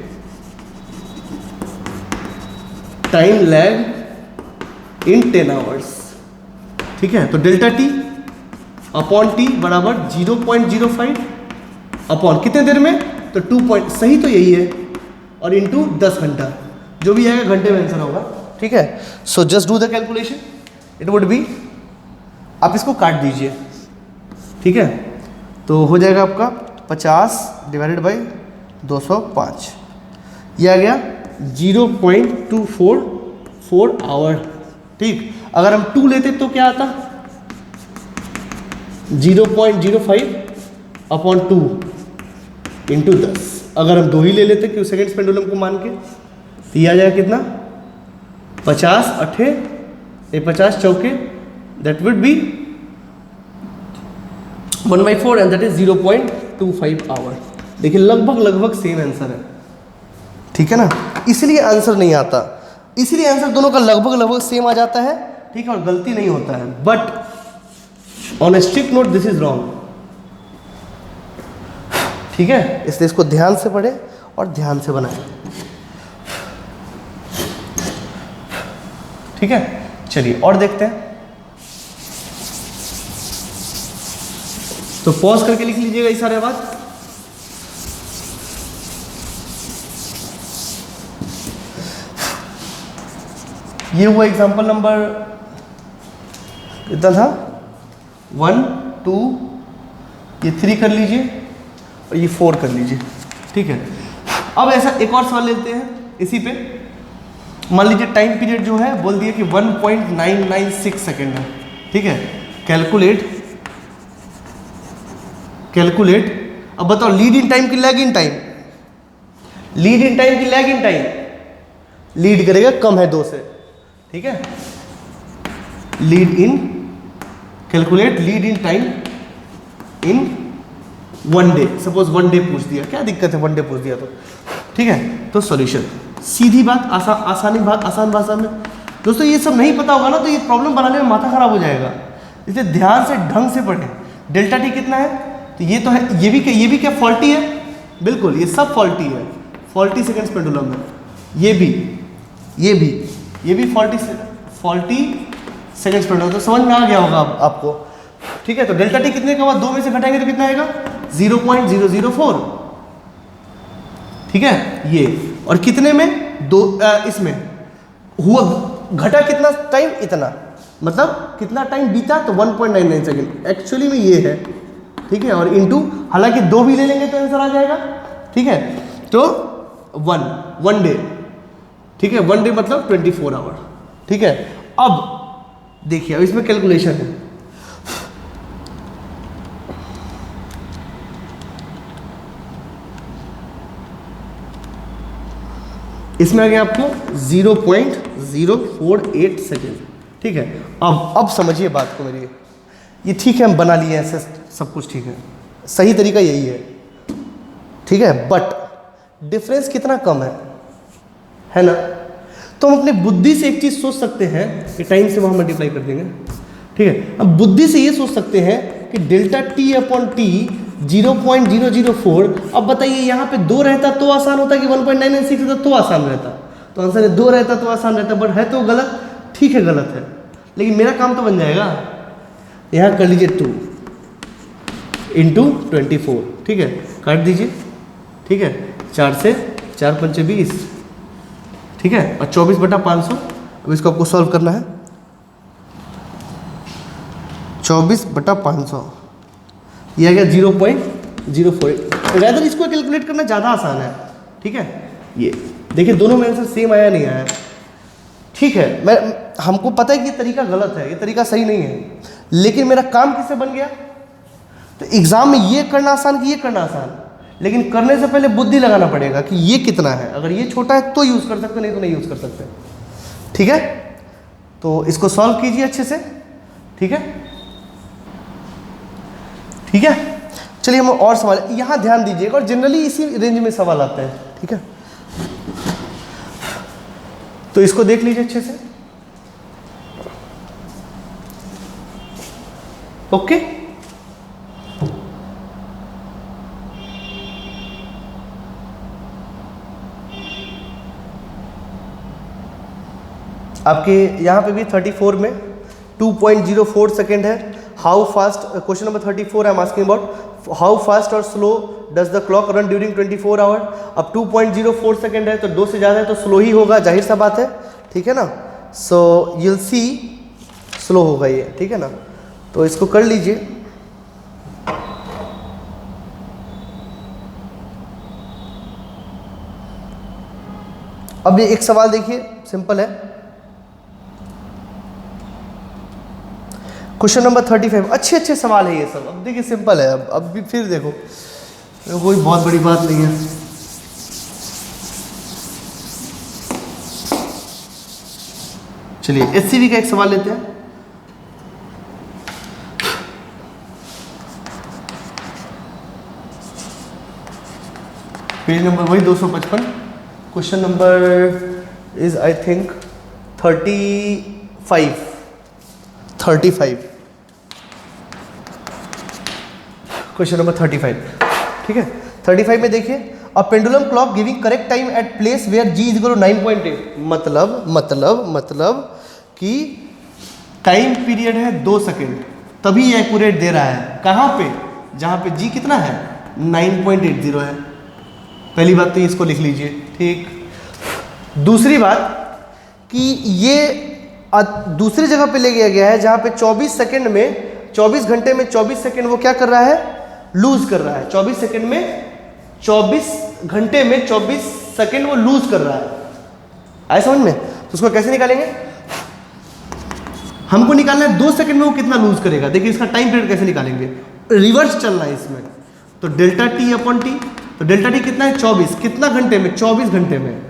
टाइम लैग इन 10 आवर्स, ठीक है। तो डेल्टा टी अपॉन टी बराबर 0.05 अपॉन कितने देर में, तो 2 सही तो यही है, और इनटू 10 घंटा, जो भी आएगा घंटे में आंसर होगा, ठीक है। So just do the calculation, it would be, आप इसको काट दीजिए, ठीक है। तो हो जाएगा आपका 50 डिवाइडेड बाई 205, ये आ गया 0.244 आवर, ठीक। अगर हम 2 लेते तो क्या आता, 0.05 अपॉन 2 इंटू 10। अगर हम 2 ही ले लेते क्यों सेकेंड्स पेंडुलम को मान के, तो ये आ जाएगा कितना, 50 अठे 50 चौके, that would be 1/4 and that is 0.25 hour. देखिए लगभग सेम आंसर है, ठीक है ना। इसलिए आंसर नहीं आता, इसलिए आंसर दोनों का लगभग सेम आ जाता है, ठीक है, और गलती नहीं होता है। But on A strict note this is wrong, ठीक है। इसलिए इसको ध्यान से पढ़े और ध्यान से बनाए, ठीक है। चलिए और देखते हैं, तो पॉज करके लिख लीजिएगा ये सारे बात। ये हुआ एग्जाम्पल नंबर कितना था, 1 2, ये 3 कर लीजिए और ये 4 कर लीजिए, ठीक है। अब ऐसा एक और सवाल लेते हैं इसी पे। मान लीजिए टाइम पीरियड जो है बोल दिया कि 1.996 सेकेंड है, ठीक है। कैलकुलेट, अब बताओ लीड इन टाइम की lag in time, lead in time की लैग इन टाइम, लीड करेगा कम है 2 से, ठीक है। Lead in, calculate lead in time in 1 day, suppose 1 day पूछ दिया, क्या दिक्कत है 1 डे पूछ दिया तो, ठीक है। तो सॉल्यूशन, सीधी बात, आसान भाषा में। दोस्तों ये सब नहीं पता होगा ना तो ये प्रॉब्लम बनाने में माथा खराब हो जाएगा, इसलिए ध्यान से ढंग से पढ़ें। डेल्टा टी कितना है, तो ये तो है, ये भी क्या फॉल्टी है, बिल्कुल ये सब फॉल्टी है, फॉल्टी सेकेंड्स पेंडुलम है। ये भी फॉल्टी सेकेंड्स पेंडुलम, तो समझ में आ गया होगा आपको, ठीक है। तो डेल्टा टी कितने का हुआ, 2 में से घटाएंगे तो कितना आएगा, 0.004, ठीक है। ये और कितने में, 2 इसमें हुआ, घटा कितना टाइम, इतना, मतलब कितना टाइम बीता, तो 1.99 सेकेंड एक्चुअली में ये है, ठीक है। और इनटू, हालांकि 2 भी ले लेंगे तो आंसर आ जाएगा, ठीक है। तो 1 डे, ठीक है, 1 डे मतलब 24 आवर, ठीक है। अब देखिए, अब इसमें कैलकुलेशन है, इसमें आ गया आपको 0.048 सेकेंड। ठीक है, अब समझिए बात को मेरी। ये ठीक है, हम बना लिए ऐसे सब कुछ ठीक है, सही तरीका यही है, ठीक है, बट डिफरेंस कितना कम है ना। तो हम अपने बुद्धि से एक चीज़ सोच सकते हैं कि टाइम से वहाँ मल्टीप्लाई कर देंगे, ठीक है। अब बुद्धि से ये सोच सकते हैं कि डेल्टा टी अपॉन टी 0.004। अब बताइए यहाँ पे 2 रहता तो आसान होता कि 1.996 रहता तो आसान रहता। तो आंसर है 2 रहता तो आसान रहता, बट है तो गलत। ठीक है, गलत है, लेकिन मेरा काम तो बन जाएगा। यहाँ कर लीजिए 2 इंटू 24, ठीक है, काट दीजिए, ठीक है, 4 से 4 पंचे 20, ठीक है, और 24/500। अब इसको आपको सॉल्व करना है। 24/500 ये आ गया 0.04। वैदर इसको कैलकुलेट करना ज़्यादा आसान है, ठीक है। ये देखिए दोनों में आंसर सेम आया नहीं आया, ठीक है। हमको पता है कि ये तरीका गलत है, ये तरीका सही नहीं है, लेकिन मेरा काम किससे बन गया। तो एग्जाम में ये करना आसान कि ये करना आसान, लेकिन करने से पहले बुद्धि लगाना पड़ेगा कि ये कितना है। अगर ये छोटा है तो यूज़ कर सकते, नहीं तो नहीं यूज़ कर सकते, ठीक है। तो इसको सॉल्व कीजिए अच्छे से, ठीक है, ठीक है। चलिए हम और सवाल यहाँ ध्यान दीजिएगा, और जनरली इसी रेंज में सवाल आते हैं, ठीक है। तो इसको देख लीजिए अच्छे से, ओके। आपके यहाँ पे भी 34 में 2.04 सेकेंड है। How fast, question number 34 I am asking about how fast और slow does the clock run during 24 hour. अब 2.04 सेकेंड है तो 2 से ज़्यादा है तो स्लो ही होगा, जाहिर सा बात है, ठीक है ना। सो यूल सी स्लो होगा ये, ठीक है ना। तो इसको कर लीजिए। अब ये एक सवाल देखिए, सिंपल है, क्वेश्चन नंबर 35। अच्छे सवाल है ये सब। अब देखिए सिंपल है, अब भी फिर देखो, कोई बहुत बड़ी बात नहीं है। चलिए एससीवी का एक सवाल लेते हैं। पेज नंबर वही 255, question number is I think 35। Question number 35, ठीक है। 35 में देखिए, a pendulum clock giving correct time at place where g is equal to 9.8। मतलब कि टाइम पीरियड है 2 सेकेंड, तभी एक्यूरेट दे रहा है। कहाँ पे? जहाँ पे जी कितना है, 9.80 है। पहली बात तो इसको लिख लीजिए, ठीक। दूसरी बात कि ये दूसरी जगह पे ले गया गया है जहाँ पे 24 सेकेंड में 24 घंटे में 24 सेकेंड वो क्या कर रहा है, लूज कर रहा है। 24 सेकेंड में 24 घंटे में 24 सेकेंड वो लूज कर रहा है। आए समझ में? तो उसको कैसे निकालेंगे? हमको निकालना है 2 सेकेंड में वो कितना लूज करेगा। देखिए इसका टाइम पीरियड कैसे निकालेंगे, रिवर्स चलना है इसमें। तो डेल्टा टी अपॉन टी, तो डेल्टा टी कितना है 24, कितना घंटे में, 24 घंटे में।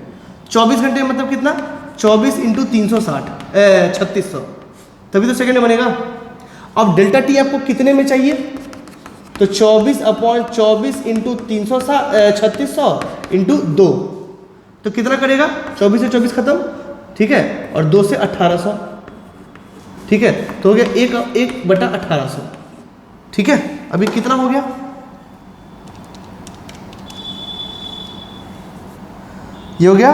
24 घंटे में मतलब कितना, 24 इंटू 360 3600, तभी तो सेकेंड में बनेगा। अब डेल्टा टी आपको कितने में चाहिए, तो 24/24 इंटू 3600 इंटू 2, तो कितना करेगा, 24 से 24 खत्म, ठीक है, और 2 से 1800, ठीक है, तो हो गया 1/1800, ठीक है। अभी कितना हो गया, ये हो गया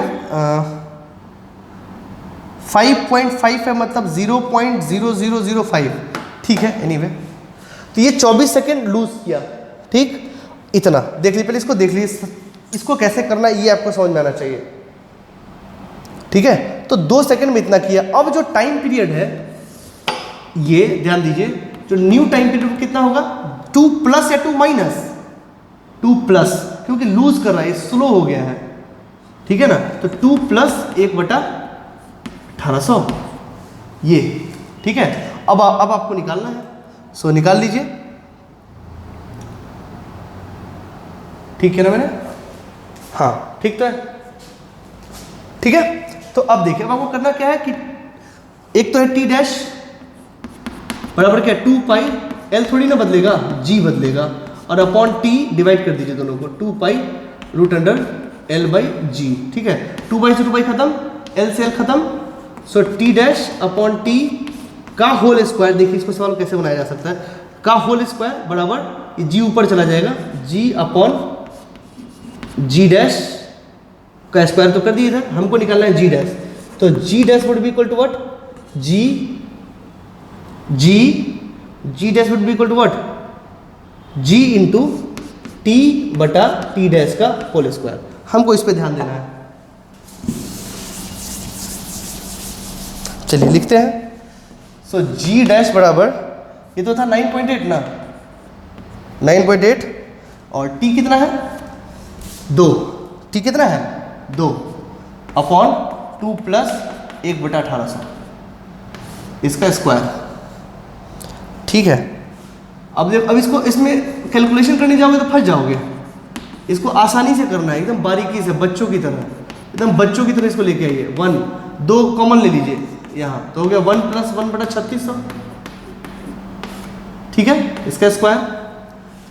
5.5 है, मतलब 0.0005, ठीक है। एनीवे तो ये 24 सेकेंड लूज किया, ठीक। इतना देख लीजिए, पहले इसको देख लीजिए, इसको कैसे करना है ये आपको समझ में आना चाहिए, ठीक है। तो 2 सेकेंड में इतना किया। अब जो टाइम पीरियड है, ये ध्यान दीजिए, जो न्यू टाइम पीरियड कितना होगा, 2 प्लस या 2 माइनस, 2 प्लस, क्योंकि लूज कर रहा है, स्लो हो गया है, ठीक है ना। तो 2 प्लस 1/1800 ये, ठीक है। अब आपको निकालना है, सो निकाल लीजिए, ठीक है ना मैंने, हाँ ठीक तो है। ठीक है। तो अब देखिए, अब आपको करना क्या है कि एक तो है टी डैश बराबर क्या, 2 पाई, एल थोड़ी ना बदलेगा, जी बदलेगा, और अपॉन टी डिवाइड कर दीजिए दोनों को, 2 pi root under L by g. ठीक है, 2 पाई से 2 पाई खत्म, एल से एल खत्म, so T dash upon T का होल स्क्वायर। देखिए इसको सवाल कैसे बनाया जा सकता है, का होल स्क्वायर बराबर जी ऊपर चला जाएगा, जी अपॉन जी डैश का स्क्वायर तो कर दिए इधर, हमको निकालना है जी डैश, तो g dash would be equal to what, g dash would be equal to what, g into t बटा टी डैश का होल स्क्वायर। हमको इस पे ध्यान देना है। चलिए लिखते हैं। सो जी डैश बराबर, ये तो था 9.8 ना, 9.8, और टी कितना है 2, टी कितना है 2 अपॉन 2 प्लस 1 बटा 1800 इसका स्क्वायर। ठीक है, अब इसको इसमें कैलकुलेशन करने जाओगे तो फंस जाओगे। इसको आसानी से करना है, एकदम बारीकी से, बच्चों की तरह, एकदम बच्चों की तरह इसको लेके आइए। 1 2 कॉमन ले लीजिए यहाँ, तो हो गया 1 प्लस 1 बटा 3600। ठीक है, इसका स्क्वायर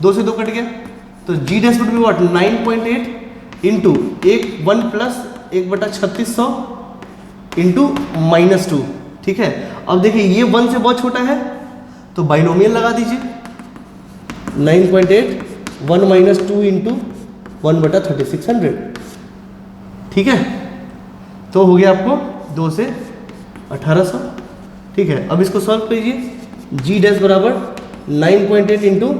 2 से 2 कट गया, तो g dash would be what, 9.8 into 1 plus 1 बटा 3600 इंटू -2। ठीक है, अब देखिए ये 1 से बहुत छोटा है तो बाइनोमियल लगा दीजिए, 9.8 1 माइनस 2 इंटू 1 बटा 3600। ठीक है, तो हो गया आपको 2 से 1800। ठीक है, अब इसको सॉल्व कीजिए, जी डैश बराबर 9.8 इंटू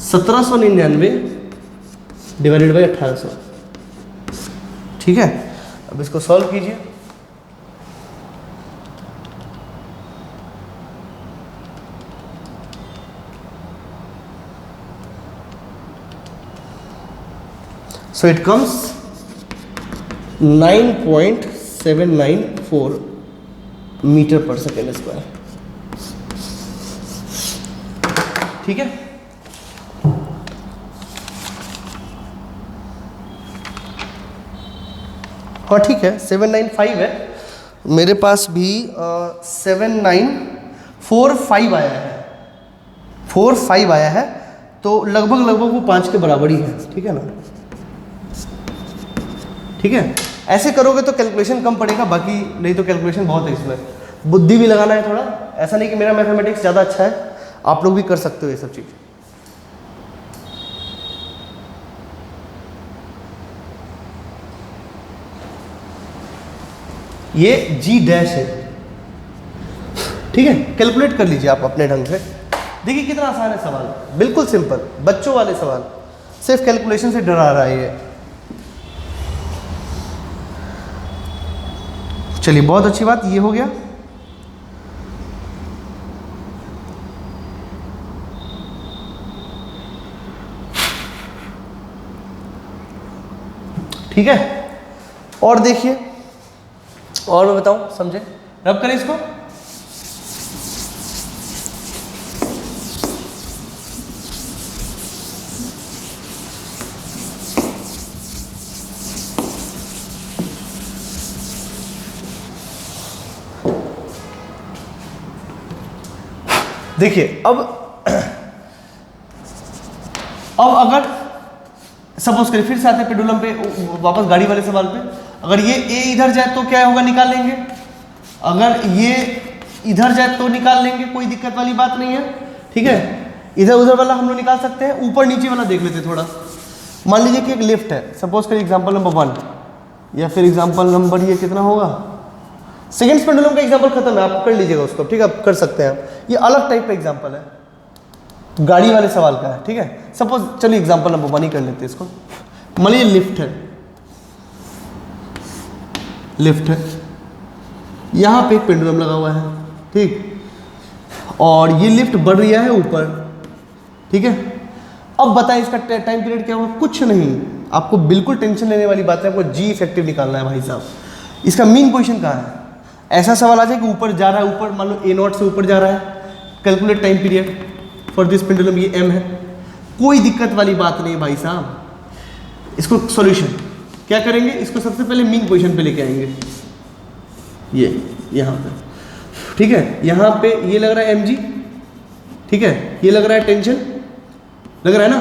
1799 डिवाइडेड बाई 1800। ठीक है, अब इसको सॉल्व कीजिए। So it comes 9.794 metre per second square. ठीक है, हाँ ठीक है, 795 है, मेरे पास भी 7945 आया है, 45 आया है, तो लगभग वो 5 के बराबर ही है। ठीक है ना, ठीक है, ऐसे करोगे तो कैलकुलेशन कम पड़ेगा, बाकी नहीं तो कैलकुलेशन बहुत है, इसमें बुद्धि भी लगाना है थोड़ा। ऐसा नहीं कि मेरा मैथमेटिक्स ज़्यादा अच्छा है, आप लोग भी कर सकते हो ये सब चीज़। ये जी डैश है। ठीक है, कैलकुलेट कर लीजिए आप अपने ढंग से। देखिए कितना आसान है सवाल, बिल्कुल सिंपल, बच्चों वाले सवाल, सिर्फ कैलकुलेशन से डरा रहा है ये। चलिए, बहुत अच्छी बात, ये हो गया। ठीक है, और देखिए, और मैं बताऊं, समझे, रब करें इसको। देखिए अब अगर सपोज करिए, फिर से आते हैं पेंडुलम पे, वापस गाड़ी वाले सवाल पे। अगर ये ए इधर जाए तो क्या होगा, निकाल लेंगे। अगर ये इधर जाए तो निकाल लेंगे, कोई दिक्कत वाली बात नहीं है। ठीक है, इधर उधर वाला हम लोग निकाल सकते हैं, ऊपर नीचे वाला देख लेते हैं थोड़ा। मान लीजिए कि एक लिफ्ट है, सपोज करिए एग्जाम्पल नंबर 1, या फिर एग्जाम्पल नंबर ये कितना होगा, सेकेंड पेंडुलम का एग्जाम्पल खत्म है, आप कर लीजिएगा उसको। ठीक है, आप कर सकते हैं, ये अलग टाइप का एग्जाम्पल है, गाड़ी वाले सवाल का है। ठीक है, सपोज चलिए एग्जाम्पल नंबर 1 ही कर लेते हैं इसको। मान लीजिए लिफ्ट है, यहाँ पे एक पेंडुलम लगा हुआ है। ठीक, और ये लिफ्ट बढ़ रहा है ऊपर। ठीक है, अब बताएं इसका टाइम पीरियड क्या होगा। कुछ नहीं, आपको बिल्कुल टेंशन लेने वाली बात है, आपको जी इफेक्टिव निकालना है भाई साहब। इसका मीन पोजीशन कहाँ है, ऐसा सवाल आ जाए कि ऊपर जा रहा है, ऊपर मान लो A0 से ऊपर जा रहा है, calculate time period for this pendulum, ये m है, कोई दिक्कत वाली बात नहीं भाई साहब। इसको सॉल्यूशन, क्या करेंगे, इसको सबसे पहले मीन पोजीशन पे लेके आएंगे, ये यहाँ पे, ठीक है। यहाँ पे ये लग रहा है mg, ठीक है, ये लग रहा है टेंशन, लग रहा है ना,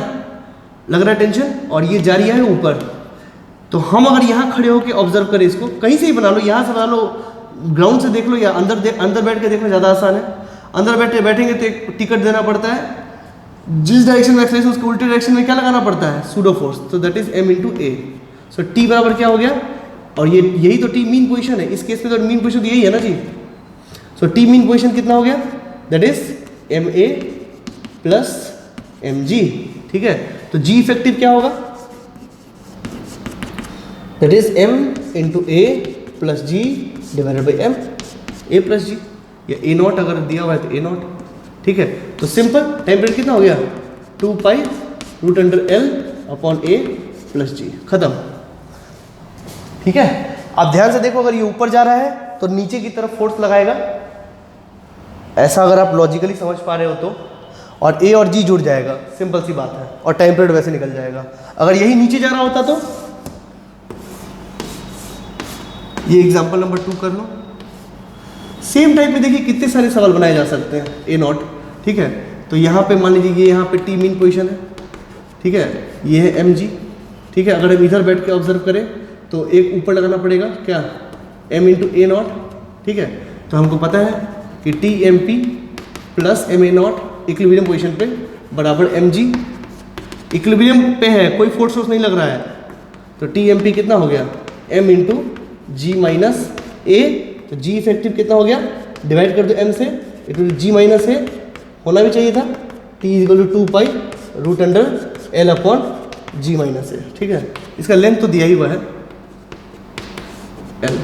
लग रहा है टेंशन, और ये जा रही है ऊपर। तो हम अगर यहाँ खड़े होकर ऑब्जर्व करें इसको, कहीं से ही बना लो, यहाँ से बना लो, ग्राउंड से देख लो, या अंदर बैठ के देखना ज़्यादा आसान है। अंदर बैठेंगे तो एक टिकट देना पड़ता है, जिस डायरेक्शन में एक्सेलरेशन उसके उल्टे डायरेक्शन में क्या लगाना पड़ता है, सूडो फोर्स, तो that is m × a। So t बराबर क्या हो गया, और ये यही तो t मीन पोजीशन है, इस केस में तो मीन पोजीशन यही है ना जी। सो t मीन पोजीशन कितना हो गया, that is ma plus mg, ठीक है। तो g इफेक्टिव क्या होगा, that is m × a plus g divided by m, a plus g, या a नॉट अगर दिया हुआ है तो a नॉट, ठीक है। तो सिंपल टाइम पीरियड कितना हो गया, 2 पाई √L upon a plus g, खत्म, ठीक है। आप ध्यान से देखो, अगर ये ऊपर जा रहा है तो नीचे की तरफ फोर्स लगाएगा, ऐसा अगर आप लॉजिकली समझ पा रहे हो तो, और a और g जुड़ जाएगा, सिंपल सी बात है, और टाइम पीरियड वैसे निकल जाएगा। अगर यही नीचे जा रहा होता तो ये एग्जांपल नंबर 2 कर लो। सेम टाइप में देखिए कितने सारे सवाल बनाए जा सकते हैं, a नॉट, ठीक है। तो यहाँ पे मान लीजिए ये यहाँ पे t मीन पोजीशन है, ठीक है, ये है mg, ठीक है। अगर हम इधर बैठ के ऑब्जर्व करें तो एक ऊपर लगाना पड़ेगा क्या, m × a नॉट, ठीक है। तो हमको पता है कि tmp plus ma not equilibrium position पे बराबर mg, इक्विलिब्रियम पे है, कोई फोर्स नहीं लग रहा है, तो tmp कितना हो गया, m × g माइनस a, तो g इफेक्टिव कितना हो गया, डिवाइड कर दो m से, it will g minus a होना भी चाहिए था, t = 2 pi √L upon g minus a, ठीक है। इसका लेंथ तो दिया ही हुआ है l,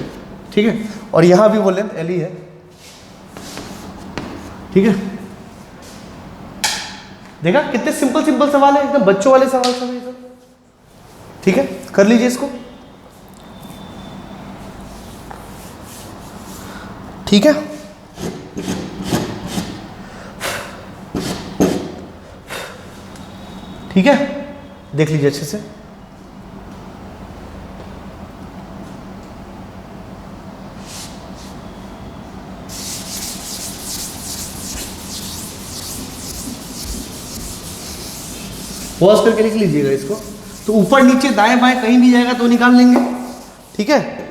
ठीक है, और यहाँ भी वो लेंथ l ही है, ठीक है। देखा कितने सिंपल सिंपल सवाल है, एकदम बच्चों वाले सवाल सब ये सब, ठीक है। कर लीजिए इसको, ठीक है। ठीक है, देख लीजिए अच्छे से। पॉज करके लिख लीजिएगा इसको, तो ऊपर नीचे दाएं बाएं कहीं भी जाएगा तो निकाल लेंगे, ठीक है।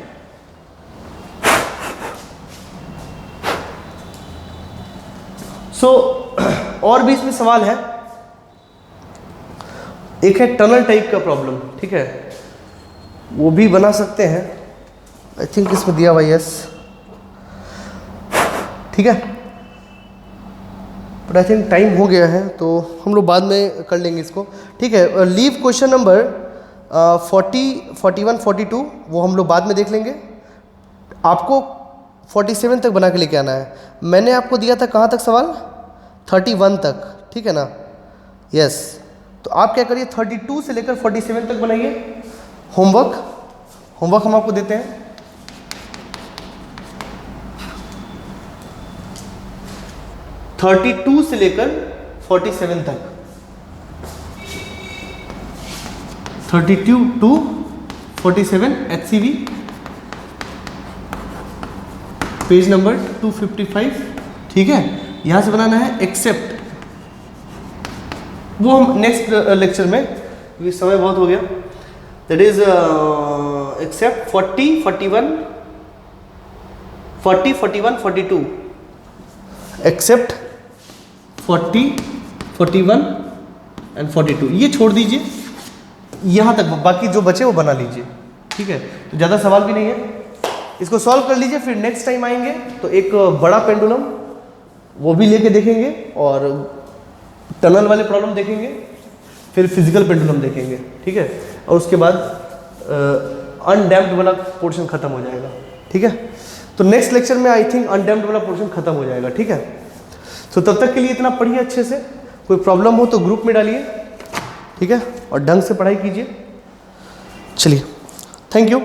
और भी इसमें सवाल है, एक है टनल टाइप का प्रॉब्लम, ठीक है, वो भी बना सकते हैं, आई थिंक इसमें दिया हुआ, यस, ठीक है। बट आई थिंक टाइम हो गया है, तो हम लोग बाद में कर लेंगे इसको, ठीक है। लीव क्वेश्चन नंबर 40, 41, 42 वो हम लोग बाद में देख लेंगे। आपको 47 तक बना के लेके आना है। मैंने आपको दिया था कहाँ तक सवाल, 31 तक, ठीक है ना, यस। तो आप क्या करिए, 32 से लेकर 47 तक बनाइए। होमवर्क हम आपको देते हैं, (32) से लेकर 47 तक, 32 to 47 HCV, पेज नंबर 255, ठीक है। यहाँ से बनाना है एक्सेप्ट, वो हम नेक्स्ट लेक्चर में, क्योंकि समय बहुत हो गया, that is except 40, 41, 42, except 40, 41 and 42, ये छोड़ दीजिए, यहाँ तक, बाकी जो बचे वो बना लीजिए, ठीक है। तो ज़्यादा सवाल भी नहीं है, इसको सॉल्व कर लीजिए। फिर नेक्स्ट टाइम आएंगे तो एक बड़ा पेंडुलम वो भी लेके देखेंगे, और टनल वाले प्रॉब्लम देखेंगे, फिर फिजिकल पेंडुलम देखेंगे, ठीक है। और उसके बाद अनडैम्प्ड वाला पोर्शन खत्म हो जाएगा, ठीक है। तो नेक्स्ट लेक्चर में आई थिंक अनडैम्प्ड वाला पोर्शन खत्म हो जाएगा, ठीक है। तो तब तक के लिए इतना पढ़िए अच्छे से, कोई प्रॉब्लम हो तो ग्रुप में डालिए, ठीक है, और ढंग से पढ़ाई कीजिए। चलिए, थैंक यू।